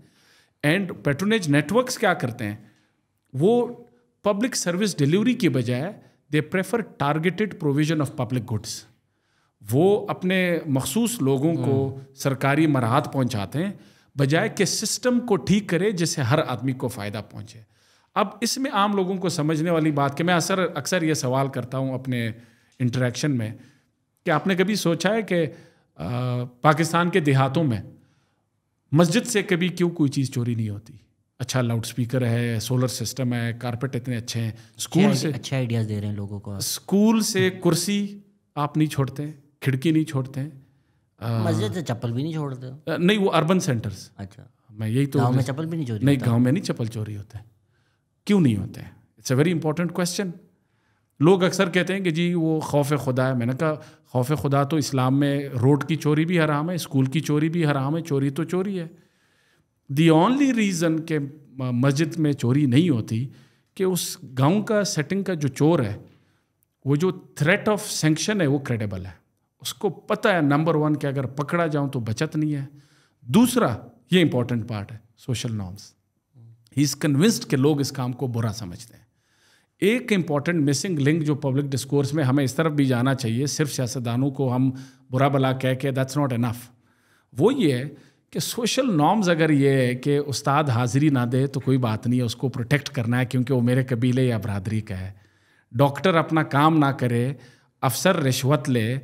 اینڈ پیٹرونیج نیٹ ورکس کیا کرتے ہیں, وہ پبلک سروس ڈیلیوری کی بجائے they prefer targeted provision of public goods. وہ اپنے مخصوص لوگوں کو سرکاری مراحت پہنچاتے ہیں بجائے کہ سسٹم کو ٹھیک کرے جس سے ہر آدمی کو فائدہ پہنچے. اب اس میں عام لوگوں کو سمجھنے والی بات کہ میں اکثر یہ سوال کرتا ہوں اپنے انٹریکشن میں کہ آپ نے کبھی سوچا ہے کہ پاکستان کے دیہاتوں میں مسجد سے کبھی کیوں کوئی چیز چوری نہیں ہوتی؟ اچھا لاؤڈ سپیکر ہے, سولر سسٹم ہے, کارپیٹ اتنے اچھے ہیں, اسکول سے اچھے آئیڈیاز دے رہے ہیں لوگوں کو. اسکول سے کرسی آپ نہیں چھوڑتے, کھڑکی نہیں چھوڑتے, مسجد سے چپل بھی نہیں چھوڑتے. نہیں, وہ اربن سینٹرز. اچھا, میں یہی تو, گاؤں میں چپل بھی نہیں چوری؟ نہیں, گاؤں میں نہیں چپل چوری ہوتے. کیوں نہیں ہوتے ہیں؟ It's a very important question. لوگ اکثر کہتے ہیں کہ جی وہ خوف خدا ہے. میں نے کہا خوف خدا تو اسلام میں روڈ کی چوری بھی حرام ہے, اسکول کی چوری بھی حرام ہے. چوری تو چوری ہے. دی اونلی ریزن کہ مسجد میں چوری نہیں ہوتی کہ اس گاؤں کا سیٹنگ کا جو چور ہے وہ جو تھریٹ آف سینکشن ہے وہ کریڈیبل ہے. اس کو پتہ ہے نمبر 1 کہ اگر پکڑا جاؤں تو بچت نہیں ہے. دوسرا, یہ امپورٹنٹ پارٹ ہے, سوشل نارمس. ہی از کنونسڈ کہ لوگ اس کام کو برا سمجھتے ہیں. ایک امپورٹنٹ مسنگ لنک جو پبلک ڈسکورس میں ہمیں اس طرف بھی جانا چاہیے, صرف سیاستدانوں کو ہم برا بلا کہہ کے دیٹس ناٹ انف, وہ یہ ہے کہ سوشل نارمز اگر یہ ہے کہ استاد حاضری نہ دے تو کوئی بات نہیں ہے, اس کو پروٹیکٹ کرنا ہے کیونکہ وہ میرے قبیلے یا برادری کا ہے. ڈاکٹر اپنا کام نہ کرے, افسر رشوت لے,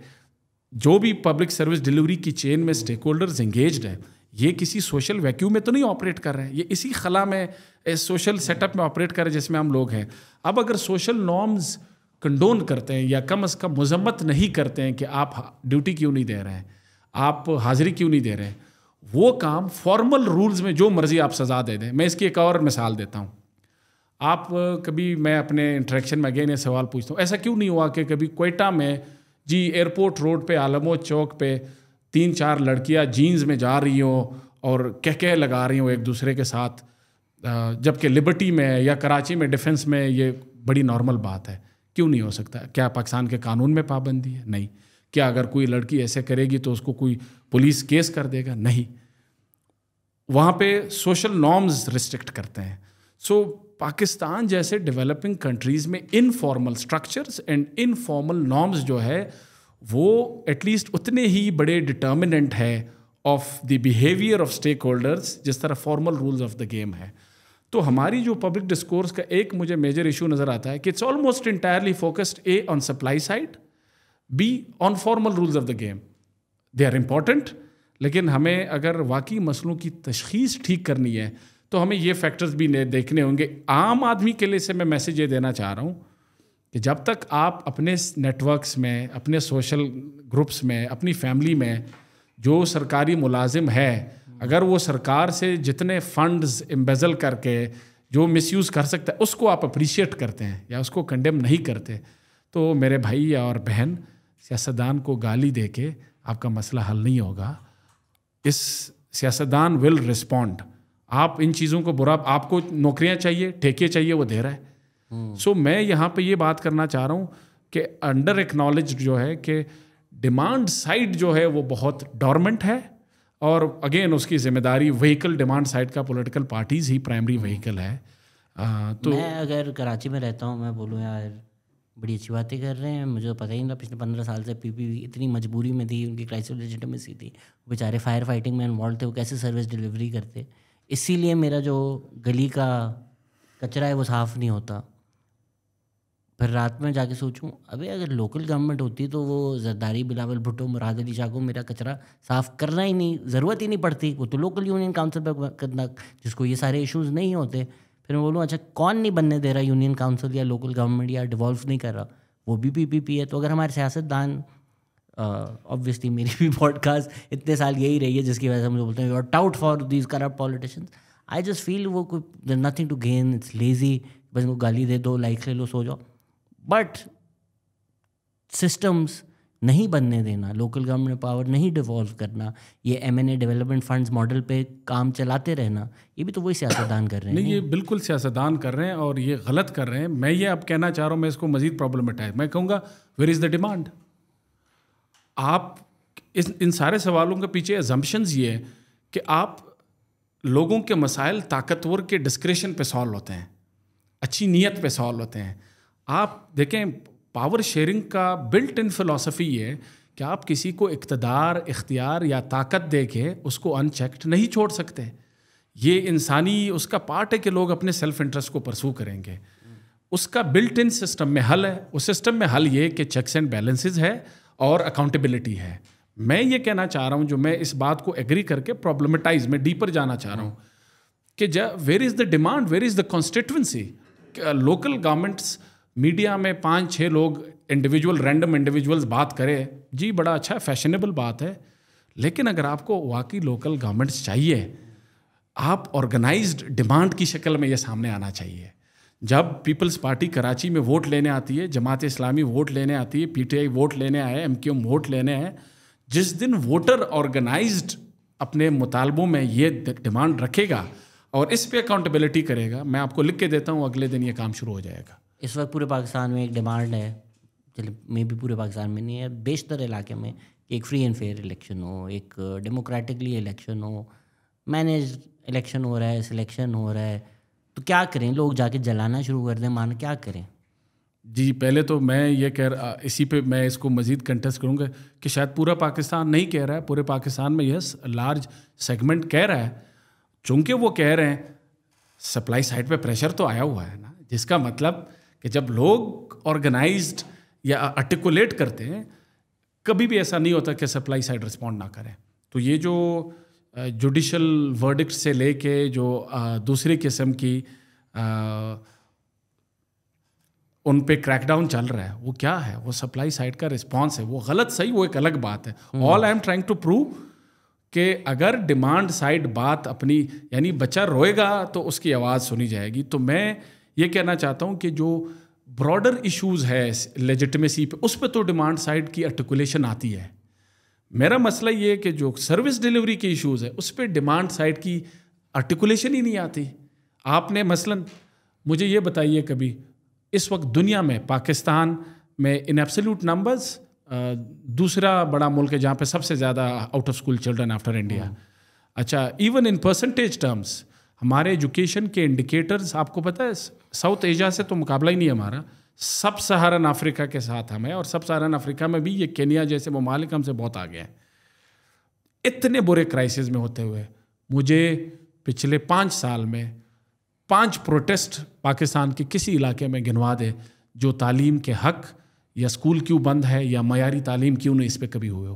جو بھی پبلک سروس ڈیلیوری کی چین میں اسٹیک ہولڈرز انگیجڈ ہیں, یہ کسی سوشل ویکیوم میں تو نہیں آپریٹ کر رہے ہیں, یہ اسی خلا میں سوشل سیٹ اپ میں آپریٹ کر رہے ہیں جس میں ہم لوگ ہیں. اب اگر سوشل نارمز کنڈون کرتے ہیں یا کم از کم مذمت نہیں کرتے ہیں کہ آپ ڈیوٹی کیوں نہیں دے رہے ہیں, آپ حاضری کیوں نہیں دے رہے ہیں, وہ کام فارمل رولز میں جو مرضی آپ سزا دے دیں. میں اس کی ایک اور مثال دیتا ہوں. آپ کبھی, میں اپنے انٹریکشن میں اگین یہ سوال پوچھتا ہوں, ایسا کیوں نہیں ہوا کہ کبھی کوئٹہ میں جی ایئرپورٹ روڈ پہ عالمو چوک پہ 3-4 لڑکیاں جینز میں جا رہی ہوں اور کہہ لگا رہی ہوں ایک دوسرے کے ساتھ, جبکہ لبرٹی میں یا کراچی میں ڈیفنس میں یہ بڑی نارمل بات ہے. کیوں نہیں ہو سکتا؟ کیا پاکستان کے قانون میں پابندی ہے؟ نہیں. کیا اگر کوئی لڑکی ایسے کرے گی تو اس کو کوئی پولیس کیس کر دے گا؟ نہیں. وہاں پہ سوشل نارمز ریسٹرکٹ کرتے ہیں. سو پاکستان جیسے ڈیولپنگ کنٹریز میں informal structures and informal norms جو ہے وہ ایٹ لیسٹ اتنے ہی بڑے ڈٹرمننٹ ہے of the behaviour of stakeholders جس طرح formal rules of the game ہے. تو ہماری جو پبلک ڈسکورس کا ایک مجھے میجر ایشو نظر آتا ہے کہ it's almost entirely focused uh on supply side, be on formal rules of the game. They are important, لیکن ہمیں اگر واقعی مسئلوں کی تشخیص ٹھیک کرنی ہے تو ہمیں یہ فیکٹرز بھی دیکھنے ہوں گے. عام آدمی کے لیے سے میں میسیج یہ دینا چاہ رہا ہوں کہ جب تک آپ اپنے نیٹ ورکس میں, اپنے سوشل گروپس میں, اپنی فیملی میں جو سرکاری ملازم ہے, اگر وہ سرکار سے جتنے فنڈز امبیزل کر کے جو مس یوز کر سکتا ہے اس کو آپ اپریشیٹ کرتے ہیں یا اس کو کنڈیم نہیں کرتے, تو میرے بھائی اور بہن, سیاستدان کو گالی دے کے آپ کا مسئلہ حل نہیں ہوگا. اس سیاستدان ول رسپونڈ. آپ ان چیزوں کو برا, آپ کو نوکریاں چاہیے, ٹھیکے چاہیے, وہ دے رہا ہے. سو میں یہاں پہ یہ بات کرنا چاہ رہا ہوں کہ انڈر ایکنالجڈ جو ہے کہ ڈیمانڈ سائڈ جو ہے وہ بہت ڈورمنٹ ہے, اور اگین اس کی ذمہ داری وہیکل ڈیمانڈ سائڈ کا پولیٹیکل پارٹیز ہی پرائمری وہیکل ہے. تو میں اگر کراچی میں رہتا ہوں, میں بولوں یار بڑی اچھی باتیں کر رہے ہیں, مجھے پتہ ہی نہیں تھا پچھلے 15 سال سے پی پی اتنی مجبوری میں تھی, ان کی کرائسس لیجیٹمیسی تھی, بیچارے فائر فائٹنگ میں انوالو تھے, وہ کیسے سروس ڈلیوری کرتے. اسی لیے میرا جو گلی کا کچرا ہے وہ صاف نہیں ہوتا. پھر رات میں جا کے سوچوں ابھی اگر لوکل گورنمنٹ ہوتی تو وہ زرداری, بلاول بھٹو, مراد علی شاہ کو میرا کچرا صاف کرنا ہی نہیں, ضرورت ہی نہیں پڑتی. وہ تو لوکل یونین کاؤنسل پہ کرنا, جس کو یہ سارے ایشوز نہیں ہوتے. پھر میں بولوں اچھا کون نہیں بننے دے رہا یونین کاؤنسل یا لوکل گورنمنٹ یا ڈیوالو نہیں کر رہا, وہ بھی پی پی پی ہے. تو اگر ہمارے سیاستدان, obviously میری بھی پوڈ کاسٹ اتنے سال یہی رہی ہے جس کی وجہ سے مجھے بولتے ہیں you are tout for these corrupt politicians. I just feel وہ کوئی nothing to gain, it's lazy, بس ان کو گالی دے دو, لائک لے لو, سو جاؤ. بٹ سسٹمز نہیں بننے دینا, لوکل گورنمنٹ پاور نہیں ڈیوالو کرنا, یہ M N A development funds model پہ کام چلاتے رہنا, یہ بھی تو وہی سیاستدان کر رہے ہیں. نہیں, یہ بالکل سیاستدان کر رہے ہیں اور یہ غلط کر رہے ہیں. میں یہ اب کہنا چاہ رہا ہوں, میں اس کو مزید پرابلمٹائز میں کہوں گا, ویئر از دا ڈیمانڈ. آپ ان سارے سوالوں کے پیچھے ازمپشنز یہ ہے کہ آپ لوگوں کے مسائل طاقتور کے ڈسکریشن پہ سالو ہوتے ہیں, اچھی نیت پہ سالو ہوتے ہیں. آپ دیکھیں پاور شیئرنگ کا بلٹ ان فلسفی یہ ہے کہ آپ کسی کو اقتدار, اختیار یا طاقت دے کے اس کو ان چیکڈ نہیں چھوڑ سکتے. یہ انسانی اس کا پارٹ ہے کہ لوگ اپنے سیلف انٹرسٹ کو پرسو کریں گے. اس کا بلٹ ان سسٹم میں حل ہے. اس سسٹم میں حل یہ کہ چیکس اینڈ بیلنسز ہے اور اکاؤنٹیبلٹی ہے. میں یہ کہنا چاہ رہا ہوں, جو میں اس بات کو ایگری کر کے پرابلمٹائز میں ڈیپر جانا چاہ رہا ہوں کہ where is the demand, where is the constituency. Local governments media میں 5-6 لوگ انڈیویجول رینڈم انڈیویجولز بات کرے, جی بڑا اچھا فیشنیبل بات ہے, لیکن اگر آپ کو واقعی لوکل گورنمنٹس چاہیے, آپ آرگنائزڈ ڈیمانڈ کی شکل میں یہ سامنے آنا چاہیے. جب پیپلز پارٹی کراچی میں ووٹ لینے آتی ہے, جماعت اسلامی ووٹ لینے آتی ہے, پی ٹی آئی ووٹ لینے آئے, ایم کیو ایم ووٹ لینے آئے, جس دن ووٹر آرگنائزڈ اپنے مطالبوں میں یہ ڈیمانڈ رکھے گا اور اس پہ اکاؤنٹیبلٹی کرے گا, میں آپ کو لکھ کے دیتا ہوں اگلے دن یہ کام شروع ہو جائے گا. اس وقت پورے پاکستان میں ایک ڈیمانڈ ہے, چلے میں بھی پورے پاکستان میں نہیں ہے, بیشتر علاقے میں, کہ ایک فری اینڈ فیئر الیکشن ہو, ایک ڈیموکریٹکلی الیکشن ہو, مینیج الیکشن ہو رہا ہے, سلیکشن ہو رہا ہے. تو کیا کریں, لوگ جا کے جلانا شروع کر دیں, مان کیا کریں؟ جی پہلے تو میں یہ کہہ رہا, اسی پہ میں اس کو مزید کنٹیسٹ کروں گا کہ شاید پورا پاکستان نہیں کہہ رہا ہے, پورے پاکستان میں یس لارج سیگمنٹ کہہ رہا ہے. چونکہ وہ کہہ رہے ہیں, سپلائی سائڈ پہ پریشر تو آیا ہوا ہے نا, جس کا مطلب کہ جب لوگ آرگنائزڈ یا آرٹیکولیٹ کرتے ہیں, کبھی بھی ایسا نہیں ہوتا کہ سپلائی سائڈ رسپونڈ نہ کریں. تو یہ جو جوڈیشل ورڈکٹ سے لے کے جو دوسری قسم کی ان پہ کریک ڈاؤن چل رہا ہے, وہ کیا ہے, وہ سپلائی سائڈ کا رسپانس ہے. وہ غلط صحیح وہ ایک الگ بات ہے. All I am trying to prove کہ اگر ڈیمانڈ سائڈ بات اپنی, یعنی بچہ روئے گا تو اس کی آواز سنی جائے گی. تو میں یہ کہنا چاہتا ہوں کہ جو براڈر ایشوز ہے لیجٹمیسی پہ, اس پہ تو ڈیمانڈ سائڈ کی آرٹیکولیشن آتی ہے. میرا مسئلہ یہ ہے کہ جو سروس ڈیلیوری کے ایشوز ہے اس پہ ڈیمانڈ سائڈ کی آرٹیکولیشن ہی نہیں آتی. آپ نے مثلاً مجھے یہ بتائیے کبھی, اس وقت دنیا میں پاکستان میں ان ایبسلیوٹ نمبرز دوسرا بڑا ملک ہے جہاں پہ سب سے زیادہ out of school children after India. اچھا, ایون ان پرسنٹیج ٹرمز ہمارے ایجوکیشن کے انڈیکیٹرز آپ کو پتہ ہے ساؤتھ ایشیا سے تو مقابلہ ہی نہیں ہمارا, سب سہارن افریقہ کے ساتھ ہمیں, اور سب سہارن افریقہ میں بھی یہ کینیا جیسے ممالک ہم سے بہت آگے ہیں. اتنے برے کرائسس میں ہوتے ہوئے مجھے پچھلے 5 سال میں 5 پروٹیسٹ پاکستان کے کسی علاقے میں گنوا دے جو تعلیم کے حق یا اسکول کیوں بند ہے یا معیاری تعلیم کیوں نہیں اس پہ کبھی ہوئے ہو.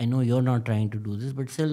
I know you're not trying to do this, but still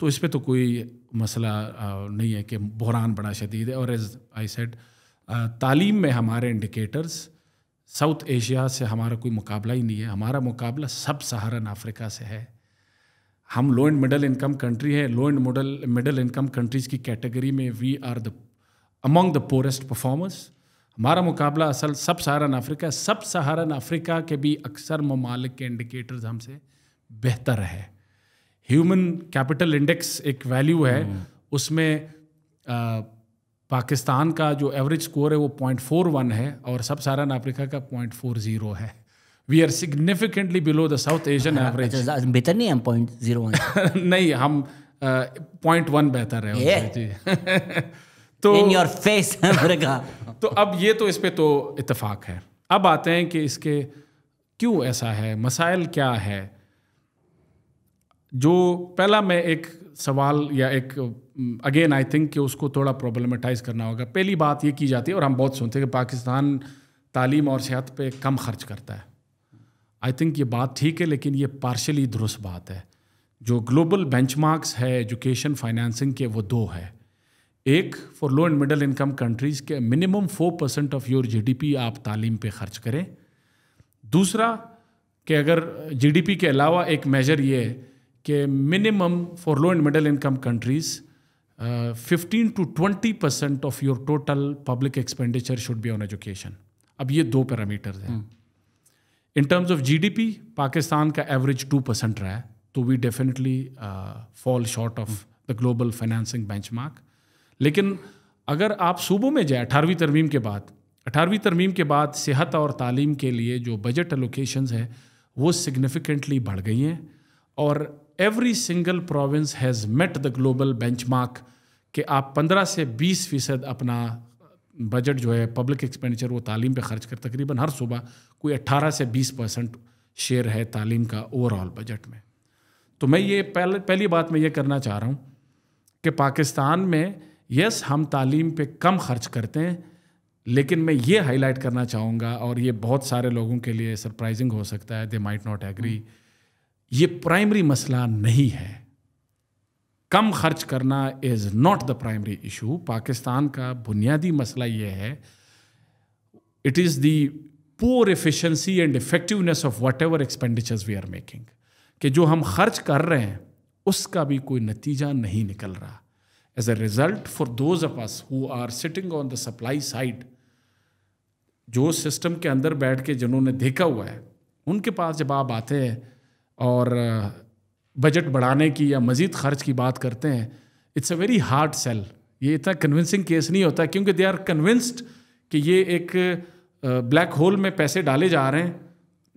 تو اس پہ تو کوئی مسئلہ نہیں ہے کہ بحران بڑا شدید ہے. اور ایز آئی سیڈ تعلیم میں ہمارے انڈیکیٹرز ساؤتھ ایشیا سے ہمارا کوئی مقابلہ ہی نہیں ہے. ہمارا مقابلہ سب سہارن افریقہ سے ہے. ہم low and middle income country ہے. Low and middle income countries کی کیٹیگری میں we are among the poorest performers. ہمارا مقابلہ اصل سب سہارن افریقہ. سب سہارن افریقہ کے بھی اکثر ممالک کے انڈیکیٹرز ہم سے بہتر ہے. ہیومن کیپٹل انڈیکس ایک ویلیو ہے, اس میں پاکستان کا جو ایوریج سکور ہے وہ 0.41 ہے اور سب سہارن افریقہ کا 0.40 ہے. We are significantly below the South Asian average. بہتر نہیں ہم 0.01 نہیں, ہم 0.1 بہتر ہے جی. تو in your face تو اب یہ تو اس پہ تو اتفاق ہے. اب آتے ہیں کہ اس کے کیوں ایسا ہے, مسائل کیا ہے. جو پہلا میں ایک سوال یا ایک اگین آئی تھنک کہ اس کو تھوڑا پرابلمٹائز کرنا ہوگا. پہلی بات یہ کی جاتی ہے اور ہم بہت سنتے ہیں کہ پاکستان تعلیم اور صحت پہ کم خرچ کرتا ہے. آئی تھنک یہ بات ٹھیک ہے, لیکن یہ پارشلی درست بات ہے. جو گلوبل بینچ مارکس ہے ایجوکیشن فائنانسنگ کے وہ دو ہے. ایک for low and middle income countries کے منیمم 4% آف یور GDP آپ تعلیم پہ خرچ کریں. دوسرا کہ اگر GDP کے علاوہ ایک میجر یہ ہے کہ minimum for low and middle income countries 15 to 20% of your total public expenditure should be on education. اب یہ دو پیرامیٹرز ہیں. In terms of GDP Pakistan کا ایوریج 2% رہا ہے, تو we definitely fall short of the global financing benchmark. لیکن اگر آپ صوبوں میں جائیں 18ویں ترمیم کے بعد صحت اور تعلیم کے لیے جو بجٹ الوکیشنز ہیں وہ سگنیفیکنٹلی بڑھ گئی ہیں, اور every single province has meet the global bench mark کہ آپ 15 سے 20% اپنا بجٹ جو ہے پبلک ایکسپینڈیچر وہ تعلیم پہ خرچ کر. تقریباً ہر صوبہ کوئی 18 سے 20% شیئر ہے تعلیم کا اوور آل بجٹ میں. تو میں یہ پہلی بات میں یہ کرنا چاہ رہا ہوں کہ پاکستان میں یس ہم تعلیم پہ کم خرچ کرتے ہیں, لیکن میں یہ ہائی لائٹ کرنا چاہوں گا, اور یہ بہت سارے لوگوں کے لیے سرپرائزنگ ہو سکتا ہے, دے مائٹ ناٹ ایگری, یہ پرائمری مسئلہ نہیں ہے. کم خرچ کرنا is not the primary issue. Pakistan کا بنیادی مسئلہ یہ ہے, it is the poor efficiency and effectiveness of whatever expenditures we are making, کہ جو ہم خرچ کر رہے ہیں اس کا بھی کوئی نتیجہ نہیں نکل رہا. As a result for those of us who are sitting on the supply side, جو سسٹم کے اندر بیٹھ کے جنہوں نے دیکھا ہوا ہے, ان کے پاس جب آپ آتے ہیں اور بجٹ بڑھانے کی یا مزید خرچ کی بات کرتے ہیں, it's a very hard sell. یہ اتنا کنونسنگ کیس نہیں ہوتا, کیونکہ دے آر کنونسڈ کہ یہ ایک بلیک ہول میں پیسے ڈالے جا رہے ہیں,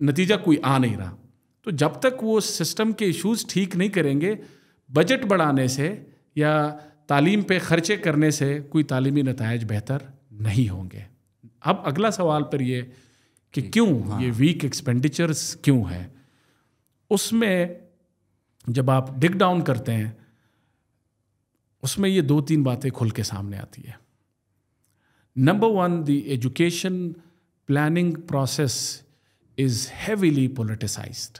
نتیجہ کوئی آ نہیں رہا. تو جب تک وہ سسٹم کے ایشوز ٹھیک نہیں کریں گے, بجٹ بڑھانے سے یا تعلیم پہ خرچے کرنے سے کوئی تعلیمی نتائج بہتر نہیں ہوں گے. اب اگلا سوال پر یہ کہ کیوں یہ ویک ایکسپینڈیچرز کیوں ہے, اس میں جب آپ ڈگ ڈاؤن کرتے ہیں اس میں یہ 2-3 باتیں کھل کے سامنے آتی ہے. Number 1, the education planning process is heavily politicised.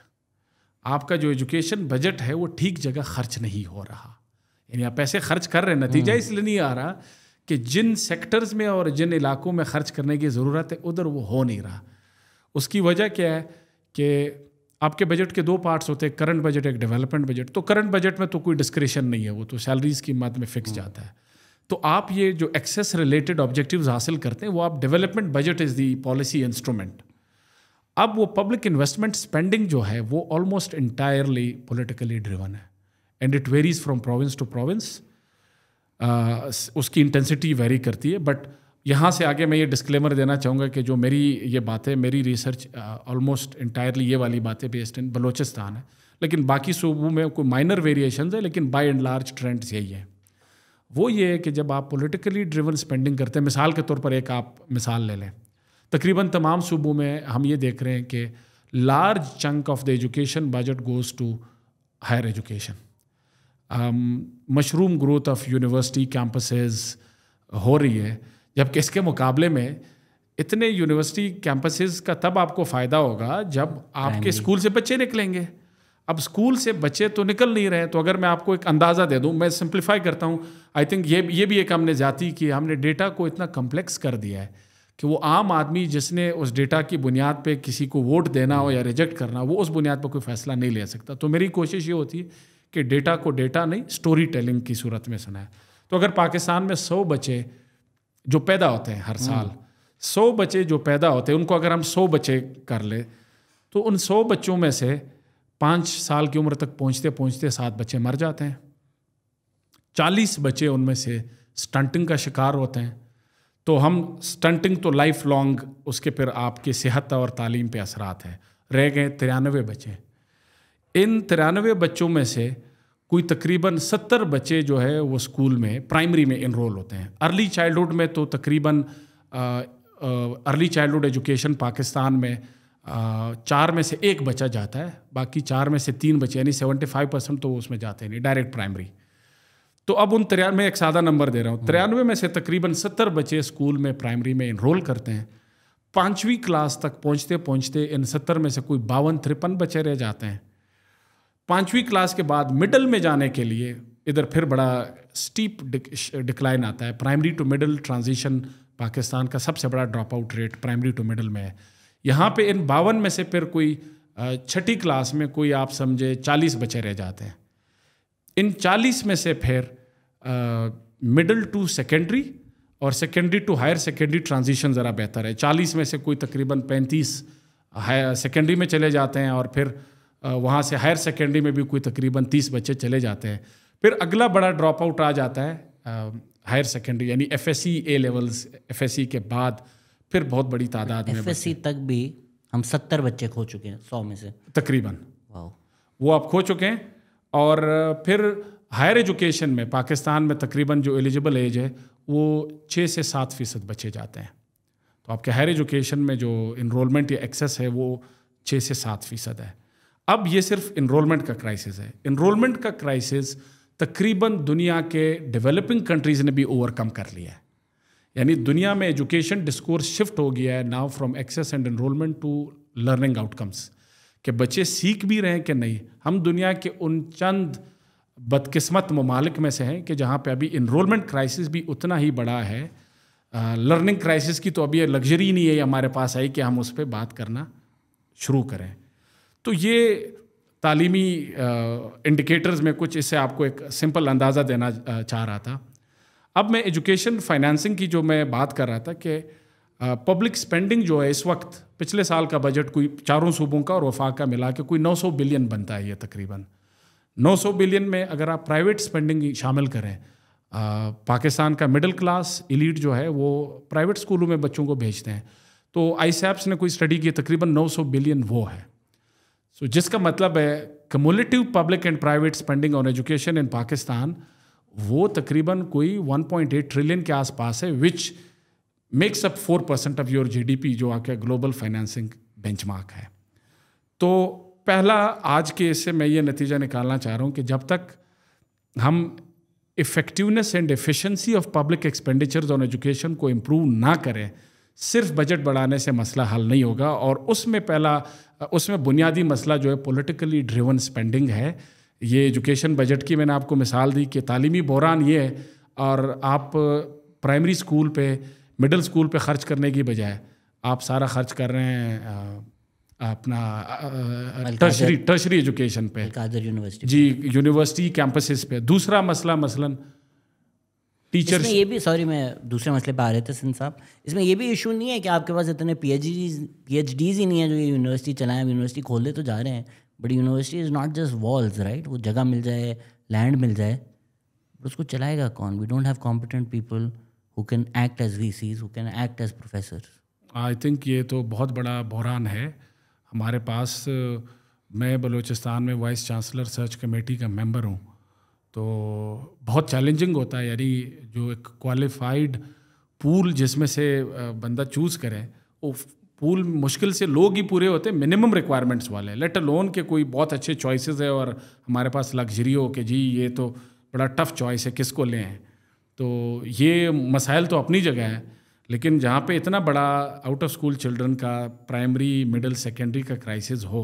آپ کا جو ایجوکیشن بجٹ ہے وہ ٹھیک جگہ خرچ نہیں ہو رہا, یعنی آپ پیسے خرچ کر رہے ہیں, نتیجہ اس لیے نہیں آ رہا کہ جن سیکٹرز میں اور جن علاقوں میں خرچ کرنے کی ضرورت ہے ادھر وہ ہو نہیں رہا. اس کی وجہ کیا ہے کہ آپ کے بجٹ کے 2 پارٹس ہوتے ہیں, کرنٹ بجٹ ایک ڈیولپمنٹ بجٹ. تو کرنٹ بجٹ میں تو کوئی ڈسکریشن نہیں ہے, وہ تو سیلریز کی مد میں فکس جاتا ہے. تو آپ یہ جو ایکسیس ریلیٹڈ آبجیکٹیوز حاصل کرتے ہیں وہ آپ development budget is the policy instrument. اب وہ پبلک انویسٹمنٹ اسپینڈنگ جو ہے وہ آلموسٹ انٹائرلی پولیٹیکلی ڈریون ہے, and it varies from province to province. اس کی انٹینسٹی ویری کرتی ہے. بٹ یہاں سے آگے میں یہ ڈسکلیمر دینا چاہوں گا کہ جو میری یہ باتیں, میری ریسرچ آلموسٹ انٹائرلی یہ والی باتیں بیسڈ ان بلوچستان ہے, لیکن باقی صوبوں میں کوئی مائنر ویریشنز ہیں, لیکن بائی اینڈ لارج ٹرینڈز یہی ہیں. وہ یہ ہے کہ جب آپ پولیٹیکلی ڈریون اسپینڈنگ کرتے ہیں, مثال کے طور پر ایک آپ مثال لے لیں, تقریباً تمام صوبوں میں ہم یہ دیکھ رہے ہیں کہ large chunk of the education budget goes to higher education. Mushroom growth of university campuses ہو رہی ہے, جبکہ اس کے مقابلے میں اتنے یونیورسٹی کیمپسز کا تب آپ کو فائدہ ہوگا جب آپ کے اسکول سے بچے نکلیں گے. اب اسکول سے بچے تو نکل نہیں رہے. تو اگر میں آپ کو ایک اندازہ دے دوں, میں سمپلیفائی کرتا ہوں, آئی تھنک یہ بھی ایک ہم نے زیادتی کی, ہم نے ڈیٹا کو اتنا کمپلیکس کر دیا ہے کہ وہ عام آدمی جس نے اس ڈیٹا کی بنیاد پہ کسی کو ووٹ دینا ہو یا ریجیکٹ کرنا, وہ اس بنیاد پہ کوئی فیصلہ نہیں لے سکتا. تو میری کوشش یہ ہوتی ہے کہ ڈیٹا کو ڈیٹا نہیں, اسٹوری ٹیلنگ کی صورت میں سنائے. تو اگر پاکستان میں 100 بچے جو پیدا ہوتے ہیں ہر سال, 100 بچے جو پیدا ہوتے ہیں, ان کو اگر ہم 100 بچے کر لیں تو ان 100 بچوں میں سے 5 سال کی عمر تک پہنچتے پہنچتے 7 بچے مر جاتے ہیں. 40 بچے ان میں سے سٹنٹنگ کا شکار ہوتے ہیں. تو ہم سٹنٹنگ تو لائف لانگ اس کے پھر آپ کی صحت اور تعلیم پہ اثرات ہیں. رہ گئے 93 بچے. ان 93 بچوں میں سے کوئی تقریباً 70 بچے جو ہے وہ اسکول میں پرائمری میں انرول ہوتے ہیں. ارلی چائلڈہڈ میں تو تقریباً ارلی چائلڈہڈ ایجوکیشن پاکستان میں 4 میں سے 1 بچہ جاتا ہے, باقی 4 میں سے 3 بچے, یعنی 75% تو اس میں جاتے ہیں نہیں, ڈائریکٹ پرائمری. تو اب ان 93 میں ایک سادہ نمبر دے رہا ہوں, 93 میں سے تقریباً 70 بچے اسکول میں پرائمری میں انرول کرتے ہیں. 5ویں کلاس تک پہنچتے پہنچتے ان 70 میں سے کوئی 52-53 بچے رہ جاتے ہیں. 5ویں کلاس کے بعد مڈل میں جانے کے لیے ادھر پھر بڑا سٹیپ ڈکلائن آتا ہے. Primary to middle transition Pakistan کا سب سے بڑا drop out rate primary to middle میں ہے. یہاں پہ ان 52 میں سے پھر کوئی 6ٹھی کلاس میں کوئی آپ سمجھے 40 بچے رہ جاتے ہیں. ان 40 میں سے پھر مڈل ٹو سیکنڈری اور secondary to higher secondary transition ذرا بہتر ہے. 40 میں سے کوئی تقریباً 35 سیکنڈری میں چلے جاتے ہیں, اور پھر وہاں سے ہائر سیکنڈری میں بھی کوئی تقریباً 30 بچے چلے جاتے ہیں. پھر اگلا بڑا ڈراپ آؤٹ آ جاتا ہے ہائر سیکنڈری, یعنی F S C A levels. F S C کے بعد پھر بہت بڑی تعداد میں ایف ایس سی تک بھی ہم 70 بچے کھو چکے ہیں 100 میں سے تقریباً. واو, وہ آپ کھو چکے ہیں. اور پھر ہائر ایجوکیشن میں پاکستان میں تقریباً جو ایلیجبل ایج ہے وہ 6 سے 7% بچے جاتے ہیں. تو آپ کے ہائر ایجوکیشن میں جو انرولمنٹ یا ایکسیس ہے وہ 6 سے 7% ہے. اب یہ صرف انرولمنٹ کا کرائسس ہے. انرولمنٹ کا کرائسس تقریباً دنیا کے ڈیولپنگ کنٹریز نے بھی اوور کم کر لیا ہے. یعنی دنیا میں ایجوکیشن ڈسکورس شفٹ ہو گیا ہے now from access and enrolment to learning outcomes, کہ بچے سیکھ بھی رہے ہیں کہ نہیں. ہم دنیا کے ان چند بدقسمت ممالک میں سے ہیں کہ جہاں پہ ابھی انرولمنٹ کرائسس بھی اتنا ہی بڑا ہے. لرننگ کرائسس کی تو ابھی یہ لگژری نہیں ہے ہمارے پاس آئی کہ ہم اس پہ بات کرنا شروع کریں. تو یہ تعلیمی انڈیکیٹرز میں کچھ اس سے آپ کو ایک سمپل اندازہ دینا چاہ رہا تھا. اب میں ایجوکیشن فائنانسنگ کی جو میں بات کر رہا تھا کہ پبلک سپینڈنگ جو ہے اس وقت پچھلے سال کا بجٹ کوئی 4 صوبوں کا اور وفاق کا ملا کے کوئی 900 بلین بنتا ہے. یہ تقریباً 900 بلین میں اگر آپ پرائیویٹ سپینڈنگ شامل کریں, پاکستان کا مڈل کلاس ایلیٹ جو ہے وہ پرائیویٹ اسکولوں میں بچوں کو بھیجتے ہیں. تو آئی سیپس نے کوئی اسٹڈی کی, تقریباً 900 بلین وہ ہے. سو جس کا مطلب ہے cumulative public and private spending on education in Pakistan وہ تقریباً کوئی 1.8 ٹریلین کے آس پاس ہے, which makes up 4% of your GDP, جو آ کے گلوبل فائنینسنگ بینچ مارک ہے. تو پہلا آج کے اس سے میں یہ نتیجہ نکالنا چاہ رہا ہوں کہ جب تک ہم effectiveness and efficiency of public expenditures on education کو امپروو نہ کریں, صرف بجٹ بڑھانے سے مسئلہ حل نہیں ہوگا. اور اس میں بنیادی مسئلہ جو ہے پولیٹیکلی ڈریون اسپینڈنگ ہے. یہ ایجوکیشن بجٹ کی میں نے آپ کو مثال دی کہ تعلیمی بحران یہ ہے, اور آپ پرائمری اسکول پہ مڈل اسکول پہ خرچ کرنے کی بجائے آپ سارا خرچ کر رہے ہیں اپنا ٹرشری ایجوکیشن پہ, جی یونیورسٹی کیمپسز پہ. دوسرا مسئلہ مثلاً ٹیچرز, یہ بھی سوری میں دوسرے مسئلے پہ آ رہے تھے سن صاحب, اس میں یہ بھی ایشو نہیں ہے کہ آپ کے پاس اتنے پی ایچ ڈیز ہی نہیں ہیں جو یہ یونیورسٹی چلائیں. یونیورسٹی کھولے تو جا رہے ہیں, but university is not just walls, right. وہ جگہ مل جائے, لینڈ مل جائے, اس کو چلائے گا کون؟ We don't have competent people who can act as VCs, who can act as professors. I think یہ تو بہت بڑا بحران ہے ہمارے پاس. میں بلوچستان میں وائس چانسلر سرچ کمیٹی کا ممبر ہوں, تو بہت چیلنجنگ ہوتا ہے. یعنی جو ایک کوالیفائڈ پول جس میں سے بندہ چوز کرے, وہ پول مشکل سے لوگ ہی پورے ہوتے ہیں منیمم ریکوائرمنٹس والے, لیٹ الون کہ کوئی بہت اچھے چوائسیز ہے اور ہمارے پاس لگژری ہو کہ جی یہ تو بڑا ٹف چوائس ہے, کس کو لیں. تو یہ مسائل تو اپنی جگہ ہے, لیکن جہاں پہ اتنا بڑا آؤٹ آف اسکول چلڈرن کا پرائمری مڈل سیکنڈری کا کرائسس ہو,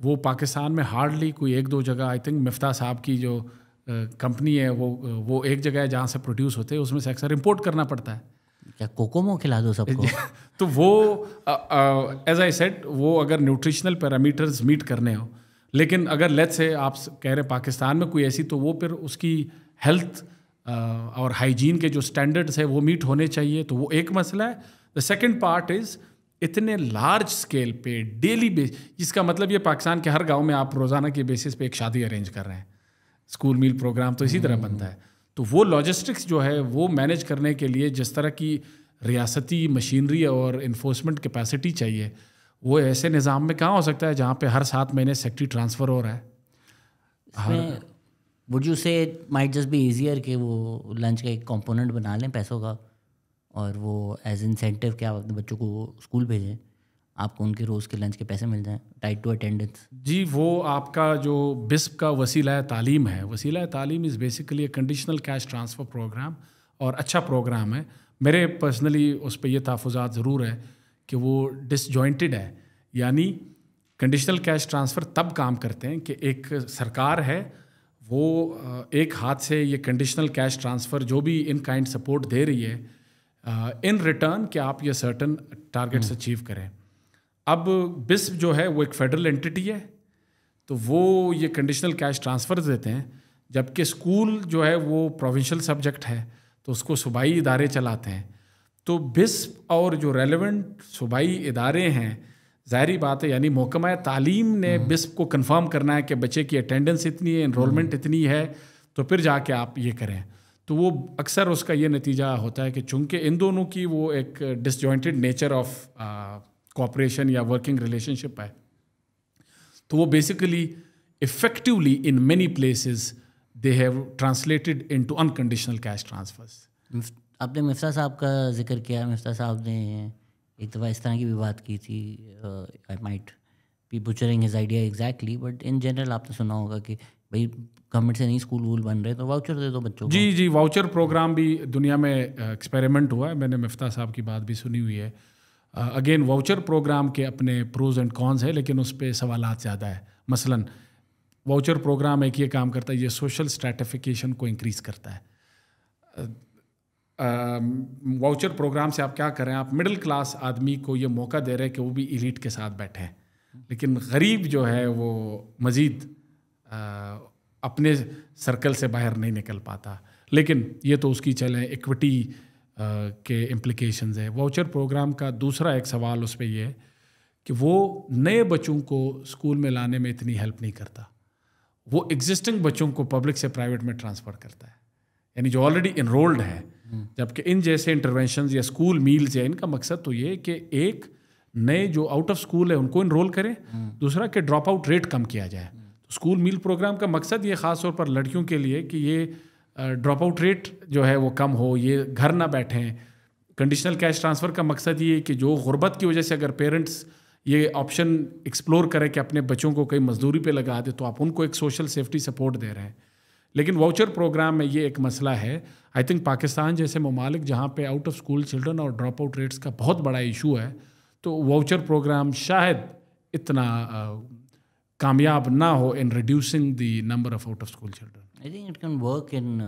وہ پاکستان میں ہارڈلی کوئی ایک دو جگہ, آئی تھنک مفتاح صاحب کی جو کمپنی ہے وہ ایک جگہ ہے جہاں سے پروڈیوس ہوتے ہیں, اس میں سے اکثر امپورٹ کرنا پڑتا ہے. کیا کوکومو کھلا دو سب کو؟ تو وہ ایز آئی سیڈ وہ اگر نیوٹریشنل پیرامیٹرز میٹ کرنے ہوں, لیکن اگر لیٹس سے آپ کہہ رہے پاکستان میں کوئی ایسی, تو وہ پھر اس کی ہیلتھ اور ہائیجین کے جو اسٹینڈرڈس ہے وہ میٹ ہونے چاہیے, تو وہ ایک مسئلہ ہے. دا سیکنڈ پارٹ از اتنے لارج اسکیل پہ ڈیلی بیس, جس کا مطلب یہ پاکستان کے ہر گاؤں میں آپ روزانہ کے بیسس پہ ایک شادی ارینج کر رہے ہیں. اسکول میل پروگرام تو اسی طرح بنتا ہے. تو وہ لاجسٹکس جو ہے وہ مینیج کرنے کے لیے جس طرح کی ریاستی مشینری اور انفورسمنٹ کیپیسٹی چاہیے, وہ ایسے نظام میں کہاں ہو سکتا ہے جہاں پہ ہر 7 مہینے سیکٹری ٹرانسفر ہو رہا ہے. وڈ یو سے مائٹ جسٹ بی ایزیئر کہ وہ لنچ کا ایک کمپوننٹ بنا لیں پیسوں کا, اور وہ ایز انسینٹیو کیا بچوں کو اسکول بھیجیں, آپ کو ان کے روز کے لنچ کے پیسے مل جائیں ٹائڈ ٹو اٹینڈنس. جی, وہ آپ کا جو بسپ کا وسیلہ تعلیم ہے, وسیلہ تعلیم is basically a conditional cash transfer program, اور اچھا پروگرام ہے. میرے پرسنلی اس پہ یہ تحفظات ضرور ہے کہ وہ ڈس جوائنٹڈ ہے. یعنی کنڈیشنل کیش ٹرانسفر تب کام کرتے ہیں کہ ایک سرکار ہے وہ ایک ہاتھ سے یہ کنڈیشنل کیش ٹرانسفر جو بھی ان کائنڈ سپورٹ دے رہی ہے ان ریٹرن کہ آپ یہ سرٹن ٹارگیٹس اچیو کریں. اب بسپ جو ہے وہ ایک فیڈرل انٹیٹی ہے, تو وہ یہ کنڈیشنل کیش ٹرانسفر دیتے ہیں, جبکہ اسکول جو ہے وہ پروونشل سبجیکٹ ہے تو اس کو صوبائی ادارے چلاتے ہیں. تو بسپ اور جو ریلیونٹ صوبائی ادارے ہیں, ظاہری بات ہے یعنی محکمہ تعلیم نے بسپ کو کنفرم کرنا ہے کہ بچے کی اٹینڈنس اتنی ہے, انرولمنٹ اتنی ہے, تو پھر جا کے آپ یہ کریں. تو وہ اکثر اس کا یہ نتیجہ ہوتا ہے کہ چونکہ ان دونوں کی وہ ایک ڈس جوائنٹڈ نیچر آف کوآپریشن یا ورکنگ ریلیشن شپ ہے, تو وہ basically effectively in many places they have translated into unconditional cash transfers. آپ نے مفتاح صاحب کا ذکر کیا. مفتاح صاحب نے ایک دفعہ اس طرح کی بھی بات کی تھی, I might be butchering his idea exactly, but in general آپ نے سنا ہوگا کہ بھائی گورنمنٹ سے نہیں اسکول وول بن رہے تو واؤچر دے دو بچوں کو. جی, واؤچر پروگرام بھی دنیا میں ایکسپیریمنٹ ہوا ہے, میں نے مفتاح صاحب کی بات بھی سنی ہوئی ہے. اگین واؤچر پروگرام کے اپنے پروز اینڈ کونز ہیں, لیکن اس پہ سوالات زیادہ ہے. مثلاً واؤچر پروگرام ایک یہ کام کرتا ہے, یہ سوشل اسٹریٹیفیکیشن کو انکریز کرتا ہے. واؤچر پروگرام سے آپ کیا کریں, آپ مڈل کلاس آدمی کو یہ موقع دے رہے ہیں کہ وہ بھی ایلیٹ کے ساتھ بیٹھیں, لیکن غریب جو ہے وہ مزید اپنے سرکل سے باہر نہیں نکل پاتا. لیکن یہ تو اس کی چلیں ایکوٹی کے امپلیکیشنز ہیں. واؤچر پروگرام کا دوسرا ایک سوال اس پہ یہ ہے کہ وہ نئے بچوں کو اسکول میں لانے میں اتنی ہیلپ نہیں کرتا, وہ ایگزسٹنگ بچوں کو پبلک سے پرائیویٹ میں ٹرانسفر کرتا ہے, یعنی جو آلریڈی انرولڈ ہے. جبکہ ان جیسے انٹرونشنز یا اسکول میلز یا ان کا مقصد تو یہ کہ ایک نئے جو آؤٹ آف اسکول ہے ان کو انرول کریں, دوسرا کہ ڈراپ آؤٹ ریٹ کم کیا جائے. اسکول میل پروگرام کا مقصد یہ خاص طور پر لڑکیوں کے لیے کہ یہ ڈراپ آؤٹ ریٹ جو ہے وہ کم ہو, یہ گھر نہ بیٹھیں. کنڈیشنل کیش ٹرانسفر کا مقصد یہ ہے کہ جو غربت کی وجہ سے اگر پیرنٹس یہ آپشن ایکسپلور کریں کہ اپنے بچوں کو کہیں مزدوری پہ لگا دے, تو آپ ان کو ایک سوشل سیفٹی سپورٹ دے رہے ہیں. لیکن واؤچر پروگرام میں یہ ایک مسئلہ ہے. آئی تھنک پاکستان جیسے ممالک جہاں پہ آؤٹ آف اسکول چلڈرن اور ڈراپ آؤٹ ریٹس کا بہت بڑا ایشو ہے, تو واؤچر پروگرام شاید اتنا کامیاب نہ ہو in reducing the number of out of school children. I think it can work in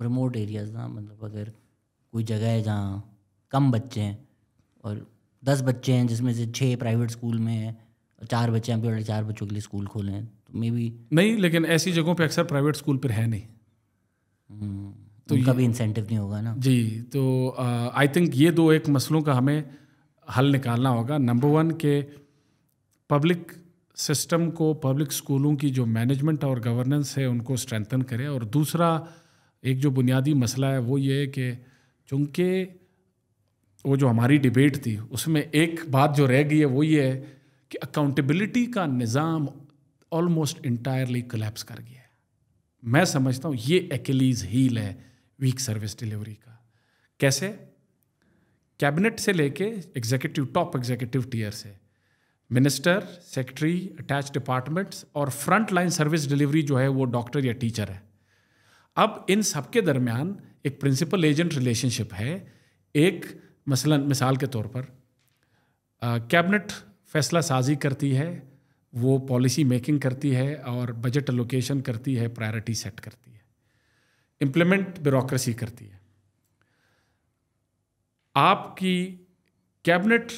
remote areas نا, مطلب اگر کوئی جگہ ہے جہاں کم بچے ہیں اور 10 بچے ہیں جس میں سے 6 پرائیویٹ اسکول میں ہیں, 4 بچے ہیں, پھر 4 بچوں کے لیے اسکول کھولے ہیں, تو مے بی نہیں. لیکن ایسی جگہوں پہ اکثر پرائیویٹ اسکول پھر ہے نہیں, تو ان کا بھی انسینٹیو نہیں ہوگا نا. جی, تو آئی تھنک یہ دو ایک مسئلوں کا ہمیں حل نکالنا ہوگا. نمبر 1 کہ پبلک سسٹم کو, پبلک اسکولوں کی جو مینجمنٹ اور گورننس ہے ان کو اسٹرینتھن کرے. اور دوسرا ایک جو بنیادی مسئلہ ہے وہ یہ ہے کہ چونکہ وہ جو ہماری ڈبیٹ تھی اس میں ایک بات جو رہ گئی ہے وہ یہ ہے کہ اکاؤنٹیبلٹی کا نظام آلموسٹ انٹائرلی کولیپس کر گیا ہے. میں سمجھتا ہوں یہ ایکلیز ہیل ہے ویک سروس ڈیلیوری کا. کیسے؟ کیبنٹ سے لے کے ایگزیکٹو, ٹاپ ایگزیکٹو ٹیئر سے, منسٹر, سیکٹری, اٹیچ ڈپارٹمنٹس اور فرنٹ لائن سروس ڈیلیوری جو ہے وہ ڈاکٹر یا ٹیچر ہے. اب ان سب کے درمیان ایک پرنسپل ایجنٹ ریلیشن شپ ہے. ایک مثلاً مثال کے طور پر کیبنٹ فیصلہ سازی کرتی ہے وہ پالیسی میکنگ کرتی ہے اور بجٹ الوکیشن کرتی ہے, پرائرٹی سیٹ کرتی ہے, امپلیمنٹ بیوروکریسی کرتی ہے. آپ کی کیبنٹ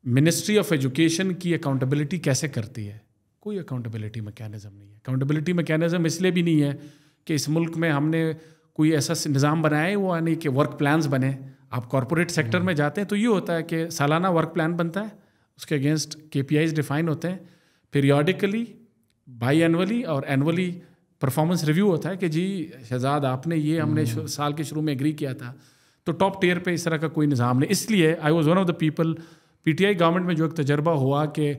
منسٹری آف ایجوکیشن کی اکاؤنٹیبلٹی کیسے کرتی ہے؟ کوئی اکاؤنٹیبلٹی میکینزم نہیں ہے. اکاؤنٹیبلٹی میکینزم اس لیے بھی نہیں ہے کہ اس ملک میں ہم نے کوئی ایسا نظام بنایا ہے وہ یعنی کہ ورک پلانز بنے. آپ کارپوریٹ سیکٹر میں جاتے ہیں تو یہ ہوتا ہے کہ سالانہ ورک پلان بنتا ہے, اس کے اگینسٹ KPIs ڈیفائن ہوتے ہیں, پیریوڈیکلی, بائی اینولی اور اینولی پرفارمنس ریویو ہوتا ہے کہ جی شہزاد آپ نے یہ ہم نے سال کے شروع میں ایگری کیا تھا. تو ٹاپ ٹیئر پہ اس طرح کا کوئی نظام نہیں. اس لیے I was one of the people, PTI government میں جو ایک تجربہ ہوا کہ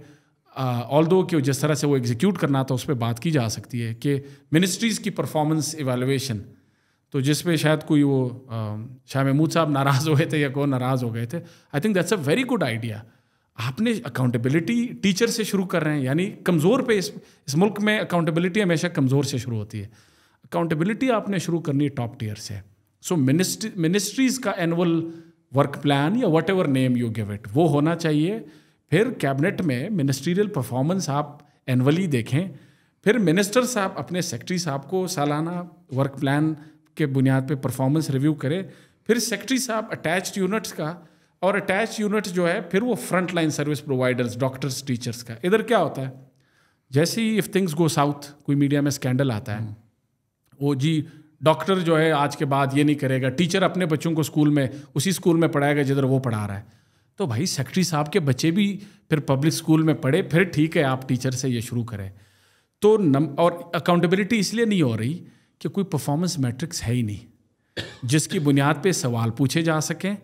آلدو کہ جس طرح سے وہ ایگزیکیوٹ کرنا تھا اس پہ بات کی جا سکتی ہے کہ منسٹریز کی پرفارمنس ایویلویشن, تو جس پہ شاید کوئی وہ شاہ محمود صاحب ناراض ہوئے تھے یا کون ناراض ہو گئے تھے. I think that's a very good idea. آپ نے اکاؤنٹیبلٹی ٹیچر سے شروع کر رہے ہیں, یعنی کمزور پہ اس ملک میں اکاؤنٹیبلٹی ہمیشہ کمزور سے شروع ہوتی ہے. اکاؤنٹیبلٹی آپ نے شروع کرنی ہے ٹاپ ٹیئر سے. سو منسٹریز کا اینول ورک پلان یا what ever name you give it وہ ہونا چاہیے. پھر کیبنٹ میں منسٹریل پرفارمنس آپ اینولی دیکھیں, پھر منسٹر صاحب اپنے سیکرٹری صاحب کو سالانہ ورک پلان کے بنیاد پہ پرفارمنس ریویو کرے, پھر سیکرٹری صاحب اٹیچڈ یونٹس کا, اور اٹیچ یونٹس جو ہے پھر وہ front line service providers, doctors, teachers کا. ادھر کیا ہوتا ہے, جیسے ہی اف تھنگس گو ساؤتھ, کوئی میڈیا میں اسکینڈل آتا ہے, وہ جی ڈاکٹر جو ہے آج کے بعد یہ نہیں کرے گا, ٹیچر اپنے بچوں کو اسکول میں اسی اسکول میں پڑھائے گا جدھر وہ پڑھا رہا ہے. تو بھائی سیکرٹری صاحب کے بچے بھی پھر پبلک اسکول میں پڑھے, پھر ٹھیک ہے آپ ٹیچر سے یہ شروع کریں. تو اور اکاؤنٹیبلٹی اس لیے نہیں ہو رہی کہ کوئی پرفارمنس میٹرکس ہے ہی نہیں جس کی بنیاد پہ سوال پوچھے جا سکیں.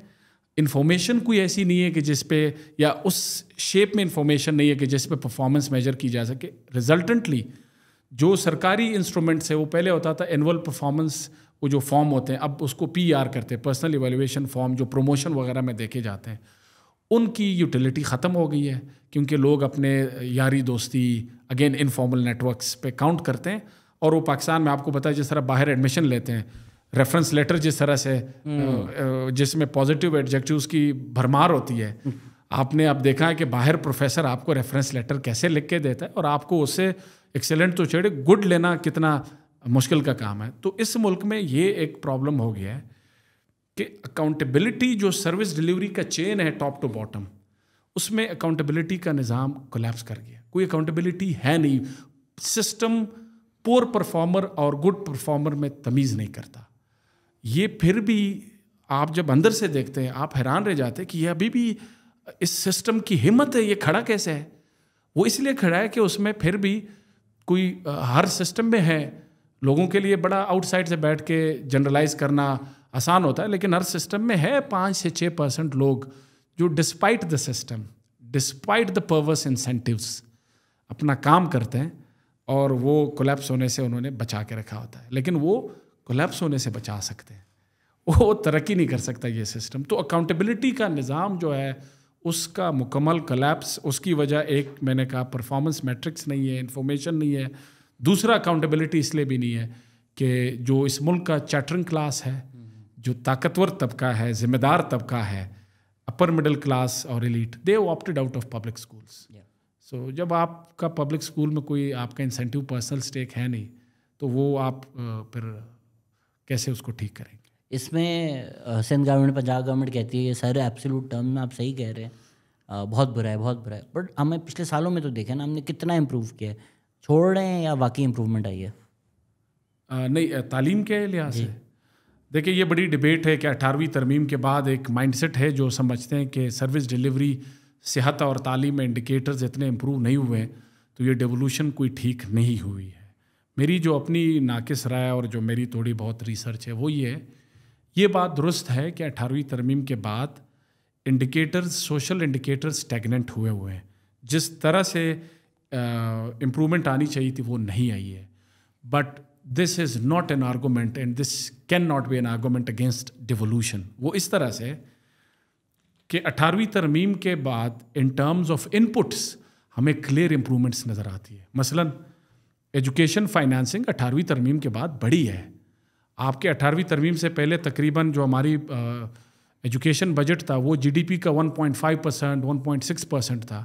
انفارمیشن کوئی ایسی نہیں ہے کہ جس پہ, یا اس شیپ میں انفارمیشن نہیں ہے کہ جس پہ پرفارمنس میجر کی جا سکے. ریزلٹنٹلی جو سرکاری انسٹرومنٹس ہے وہ پہلے ہوتا تھا اینول پرفارمنس, وہ جو فارم ہوتے ہیں اب اس کو PR کرتے ہیں, پرسنل ایویلویشن فارم, جو پروموشن وغیرہ میں دیکھے جاتے ہیں, ان کی یوٹیلیٹی ختم ہو گئی ہے کیونکہ لوگ اپنے یاری دوستی اگین انفارمل نیٹورکس پہ کاؤنٹ کرتے ہیں. اور وہ پاکستان میں آپ کو پتہ ہے جس طرح باہر ایڈمیشن لیتے ہیں, ریفرنس لیٹر جس طرح سے جس میں پازیٹیو ایڈجیکٹیوز کی بھرمار ہوتی ہے, آپ نے اب دیکھا ہے کہ باہر پروفیسر آپ کو ریفرنس لیٹر کیسے لکھ کے دیتا ہے, اور آپ کو اس سے ایکسیلنٹ تو چھیڑے گڈ لینا کتنا مشکل کا کام ہے. تو اس ملک میں یہ ایک پرابلم ہو گیا ہے کہ اکاؤنٹیبلٹی جو سروس ڈلیوری کا چین ہے ٹاپ ٹو باٹم, اس میں اکاؤنٹیبلٹی کا نظام کولیپس کر گیا. کوئی اکاؤنٹیبلٹی ہے نہیں. سسٹم پور پرفارمر اور گڈ پرفارمر میں تمیز نہیں کرتا. یہ پھر بھی آپ جب اندر سے دیکھتے ہیں آپ حیران رہ جاتے ہیں کہ یہ ابھی بھی اس سسٹم کی ہمت ہے, یہ کھڑا کیسے ہے. وہ اس لیے کھڑا ہے کہ اس میں پھر بھی کوئی ہر سسٹم میں ہے. لوگوں کے لیے بڑا آؤٹ سائڈ سے بیٹھ کے جنرلائز کرنا آسان ہوتا ہے, لیکن ہر سسٹم میں ہے 5 سے 6% لوگ جو despite the system, despite the پرورس incentives اپنا کام کرتے ہیں, اور وہ کولیپس ہونے سے انہوں نے بچا کے رکھا ہوتا ہے. لیکن وہ کولیپس ہونے سے بچا سکتے ہیں, وہ ترقی نہیں کر سکتا یہ سسٹم. تو اکاؤنٹیبلٹی کا نظام جو ہے اس کا مکمل کولیپس, اس کی وجہ ایک میں نے کہا پرفارمنس میٹرکس نہیں ہے, انفارمیشن نہیں ہے. دوسرا اکاؤنٹیبلٹی اس لیے بھی نہیں ہے کہ جو اس ملک کا چیٹرنگ کلاس ہے, جو طاقتور طبقہ ہے, ذمہ دار طبقہ ہے, اپر مڈل کلاس اور elite, they opted out of public schools. So جب آپ کا پبلک اسکول میں کوئی آپ کا انسینٹیو پرسنل اسٹیک ہے نہیں, تو وہ آپ پھر کیسے اس کو ٹھیک کریں گے. اس میں سندھ گورنمنٹ, پنجاب گورنمنٹ کہتی ہے یہ سر ایبسولوٹ ٹرم میں آپ صحیح کہہ رہے ہیں, بہت برا ہے, بہت برا ہے. بٹ ہمیں پچھلے سالوں میں تو دیکھا نا ہم نے کتنا امپروو کیا ہے. چھوڑ رہے ہیں یا واقعی امپروومنٹ آئی ہے؟ نہیں, تعلیم کے لحاظ سے دیکھیں یہ بڑی ڈبیٹ ہے کہ 18ویں ترمیم کے بعد ایک مائنڈ سیٹ ہے جو سمجھتے ہیں کہ سروس ڈلیوری, صحت اور تعلیم میں انڈیکیٹرز اتنے امپروو نہیں ہوئے ہیں تو یہ ڈیولوشن کوئی ٹھیک نہیں ہوئی ہے. میری جو اپنی ناقص رائے اور جو میری تھوڑی بہت ریسرچ ہے وہ یہ بات درست ہے کہ 18ویں ترمیم کے بعد انڈیکیٹرز, سوشل انڈیکیٹرز اسٹیگننٹ ہوئے ہیں. جس طرح سے امپرومنٹ آنی چاہیے تھی وہ نہیں آئی ہے. But this is not an argument and this can not be an argument against devolution. وہ اس طرح سے کہ 18ویں ترمیم کے بعد ان ٹرمز آف ان پٹس ہمیں کلیئر امپرومنٹس نظر آتی ہے. مثلاً ایجوکیشن فائنانسنگ 18ویں ترمیم کے بعد بڑھی ہے. آپ کے 18ویں ترمیم سے پہلے تقریباً جو ہماری ایجوکیشن بجٹ تھا وہ GDP کا 1.5%, 1.6% تھا.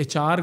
HR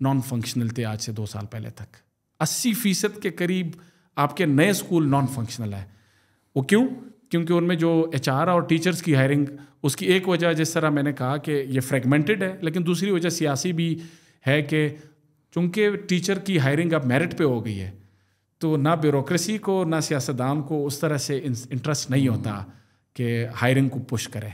نان فنکشنل تھے آج سے 2 سال پہلے تک. 80% کے قریب آپ کے نئے اسکول نان فنکشنل ہے. وہ کیوں؟ کیونکہ ان میں جو HR اور ٹیچرز کی ہائرنگ, اس کی ایک وجہ جس طرح میں نے کہا کہ یہ فریگمنٹڈ ہے, لیکن دوسری وجہ سیاسی بھی ہے کہ چونکہ ٹیچر کی ہائرنگ اب میرٹ پہ ہو گئی ہے, تو نہ بیوروکریسی کو نہ سیاستدان کو اس طرح سے انٹرسٹ نہیں ہوتا کہ ہائرنگ کو پش کرے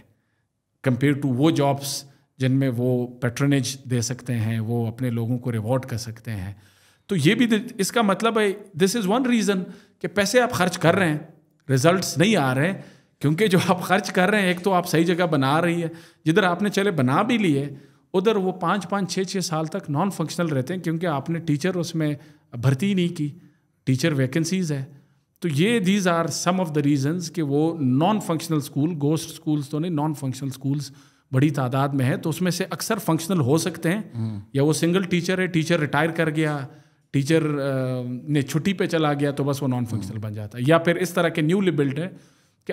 کمپیئر ٹو وہ جابس جن میں وہ پیٹرنیج دے سکتے ہیں, وہ اپنے لوگوں کو ریوارڈ کر سکتے ہیں. تو یہ بھی اس کا مطلب ہے دس از ون ریزن کہ پیسے آپ خرچ کر رہے ہیں, ریزلٹس نہیں آ رہے ہیں, کیونکہ جو آپ خرچ کر رہے ہیں ایک تو آپ صحیح جگہ بنا رہی ہے, جدھر آپ نے چلے بنا بھی لیے ادھر وہ 5-6 سال تک نان فنکشنل رہتے ہیں کیونکہ آپ نے ٹیچر اس میں بھرتی نہیں کی, ٹیچر ویکنسیز ہے. تو یہ these are some of the reasons کہ وہ non functional school, ghost schools تو نہیں, نان فنکشنل اسکولس بڑی تعداد میں ہے. تو اس میں سے اکثر فنکشنل ہو سکتے ہیں, یا وہ سنگل ٹیچر ہے, ٹیچر ریٹائر کر گیا, ٹیچر نے چھٹی پہ چلا گیا, تو بس وہ نان فنکشنل بن جاتا ہے. یا پھر اس طرح کے نیولی بلڈ ہے کہ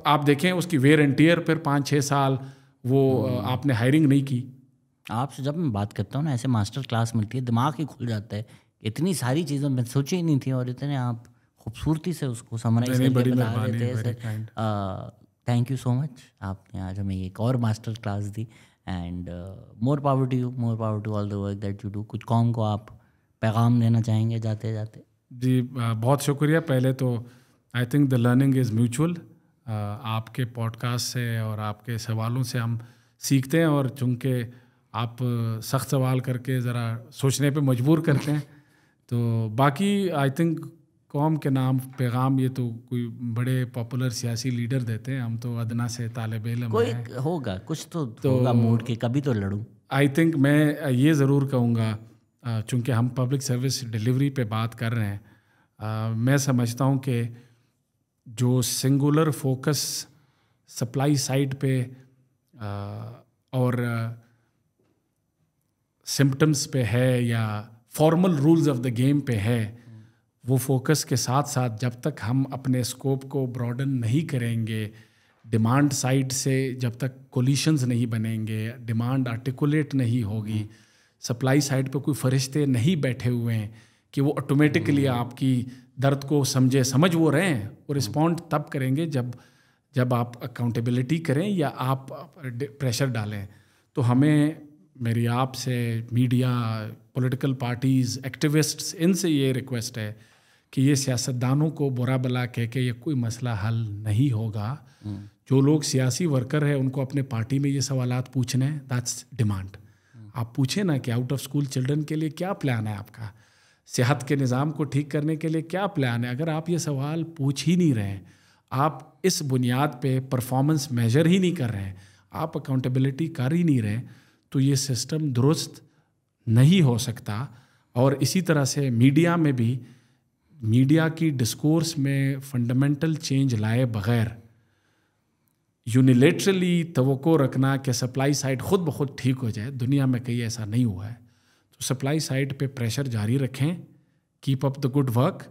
آپ دیکھیں اس کی ویئر اینڈ ٹیئر پھر 5-6 سال وہ آپ نے ہائرنگ نہیں کی. آپ سے جب میں بات کرتا ہوں نا, ایسے ماسٹر کلاس ملتی ہے, دماغ ہی کھل جاتا ہے. اتنی ساری چیزیں میں سوچی ہی نہیں تھی, اور اتنے آپ خوبصورتی سے اس کو سمرائز کر کے بتا دیتے ہیں. تھینک یو سو مچ, آپ نے آج ہمیں ایک اور ماسٹر کلاس دی, and more power to you, more power to all the work that you do. کچھ قوم کو آپ پیغام دینا چاہیں گے جاتے جاتے؟ جی بہت شکریہ. پہلے تو I think the learning is mutual. آپ کے پوڈ کاسٹ سے اور آپ کے سوالوں سے ہم سیکھتے ہیں, اور چونکہ آپ سخت سوال کر کے ذرا سوچنے پہ مجبور کرتے ہیں. تو باقی آئی تھنک قوم کے نام پیغام یہ تو کوئی بڑے پاپولر سیاسی لیڈر دیتے ہیں, ہم تو ادنا سے طالب علم کوئی ہوگا, کچھ تو ہوگا موڈ کے کبھی تو لڑوں. آئی تھنک میں یہ ضرور کہوں گا, چونکہ ہم پبلک سروس ڈلیوری پہ بات کر رہے ہیں, میں سمجھتا ہوں کہ جو سنگولر فوکس سپلائی سائڈ پہ اور سمپٹمس پہ ہے, یا formal rules of the game پہ ہے, وہ فوکس کے ساتھ ساتھ جب تک ہم اپنے اسکوپ کو براڈن نہیں کریں گے, ڈیمانڈ سائڈ سے جب تک کولیشنز نہیں بنیں گے, ڈیمانڈ آرٹیکولیٹ نہیں ہوگی, سپلائی سائڈ پہ کوئی فرشتے نہیں بیٹھے ہوئے ہیں کہ وہ آٹومیٹکلی آپ کی درد کو سمجھ وہ رہے ہیں, وہ رسپونڈ تب کریں گے جب آپ اکاؤنٹیبلٹی کریں یا آپ پریشر ڈالیں. تو ہمیں, میری آپ سے, میڈیا, پولیٹیکل پارٹیز, ایکٹیوسٹس, ان سے یہ ریکویسٹ ہے کہ یہ سیاستدانوں کو برا بلا کہہ کے یہ کوئی مسئلہ حل نہیں ہوگا. جو لوگ سیاسی ورکر ہیں ان کو اپنے پارٹی میں یہ سوالات پوچھنے ہیں, دیٹس ڈیمانڈ. آپ پوچھیں نا کہ آؤٹ آف اسکول چلڈرن کے لیے کیا پلان ہے آپ کا, صحت کے نظام کو ٹھیک کرنے کے لیے کیا پلان ہے. اگر آپ یہ سوال پوچھ ہی نہیں رہے ہیں, آپ اس بنیاد پہ پرفارمنس میجر ہی نہیں کر رہے ہیں, آپ اکاؤنٹیبلٹی کر ہی نہیں رہے, تو یہ سسٹم درست نہیں ہو سکتا. اور اسی طرح سے میڈیا میں بھی, میڈیا کی ڈسکورس میں فنڈامنٹل چینج لائے بغیر یونیلیٹرلی توقع رکھنا کہ سپلائی سائڈ خود بخود ٹھیک ہو جائے, دنیا میں کہیں ایسا نہیں ہوا ہے. تو سپلائی سائڈ پہ پریشر جاری رکھیں, keep up the good work,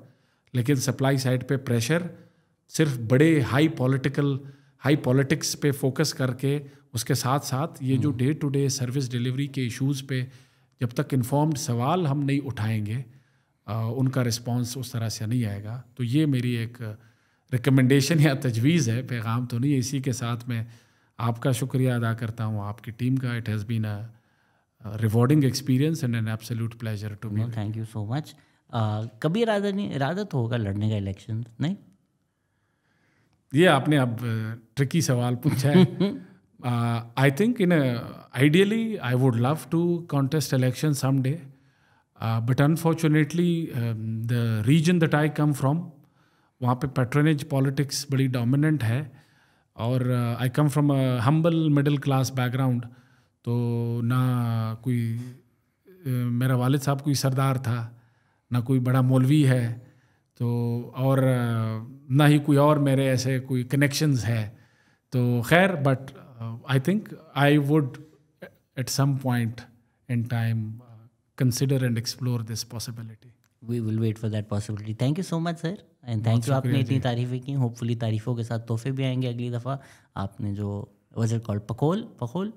لیکن سپلائی سائڈ پہ پریشر صرف بڑے ہائی پالیٹکس پہ فوکس کر کے, اس کے ساتھ ساتھ یہ جو day to day service delivery کے ایشوز پہ جب تک انفارمڈ سوال ہم نہیں اٹھائیں گے, ان کا رسپانس اس طرح سے نہیں آئے گا. تو یہ میری ایک ریکمنڈیشن یا تجویز ہے, پیغام تو نہیں. اسی کے ساتھ میں آپ کا شکریہ ادا کرتا ہوں, آپ کی ٹیم کا. It has been a rewarding experience and an absolute pleasure to me. Thank you so much. کبھی ارادہ تو ہوگا لڑنے کا الیکشن, نہیں؟ یہ آپ نے اب ٹرکی سوال پوچھا ہے. I think ideally I would love to contest election some day, but unfortunately the reason that I come from, وہاں پہ پیٹرنیج پالیٹکس بڑی ڈومیننٹ ہے, اور I come from a humble middle class background. تو نہ کوئی میرا والد صاحب کوئی سردار تھا, نہ کوئی بڑا مولوی ہے, تو اور نہ ہی کوئی اور میرے ایسے کوئی کنیکشنز ہے. تو خیر, but I think I would at some point in time consider and explore this possibility. We will wait for that possibility. Thank you so much sir, and thank you. آپ نے اتنی تعریفیں کی, ہوپ فلی تعریفوں کے ساتھ تحفے بھی آئیں گے اگلی دفعہ. آپ نے جو واز اٹ کالڈ پکول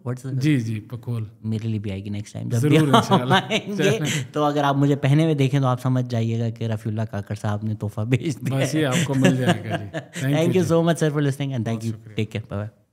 واٹس جی پکول میرے لیے بھی آئے گی نیکسٹ ٹائم جب بھی ہم آئیں گے. تو اگر آپ مجھے پہنے ہوئے دیکھیں تو آپ سمجھ جائیے گا کہ رفیع اللہ کاکڑ صاحب نے تحفہ بھیج دیا. بس یہ آپ کو مل جائے گا جی. Thank you so much sir for listening and thank you. Take care. Bye bye.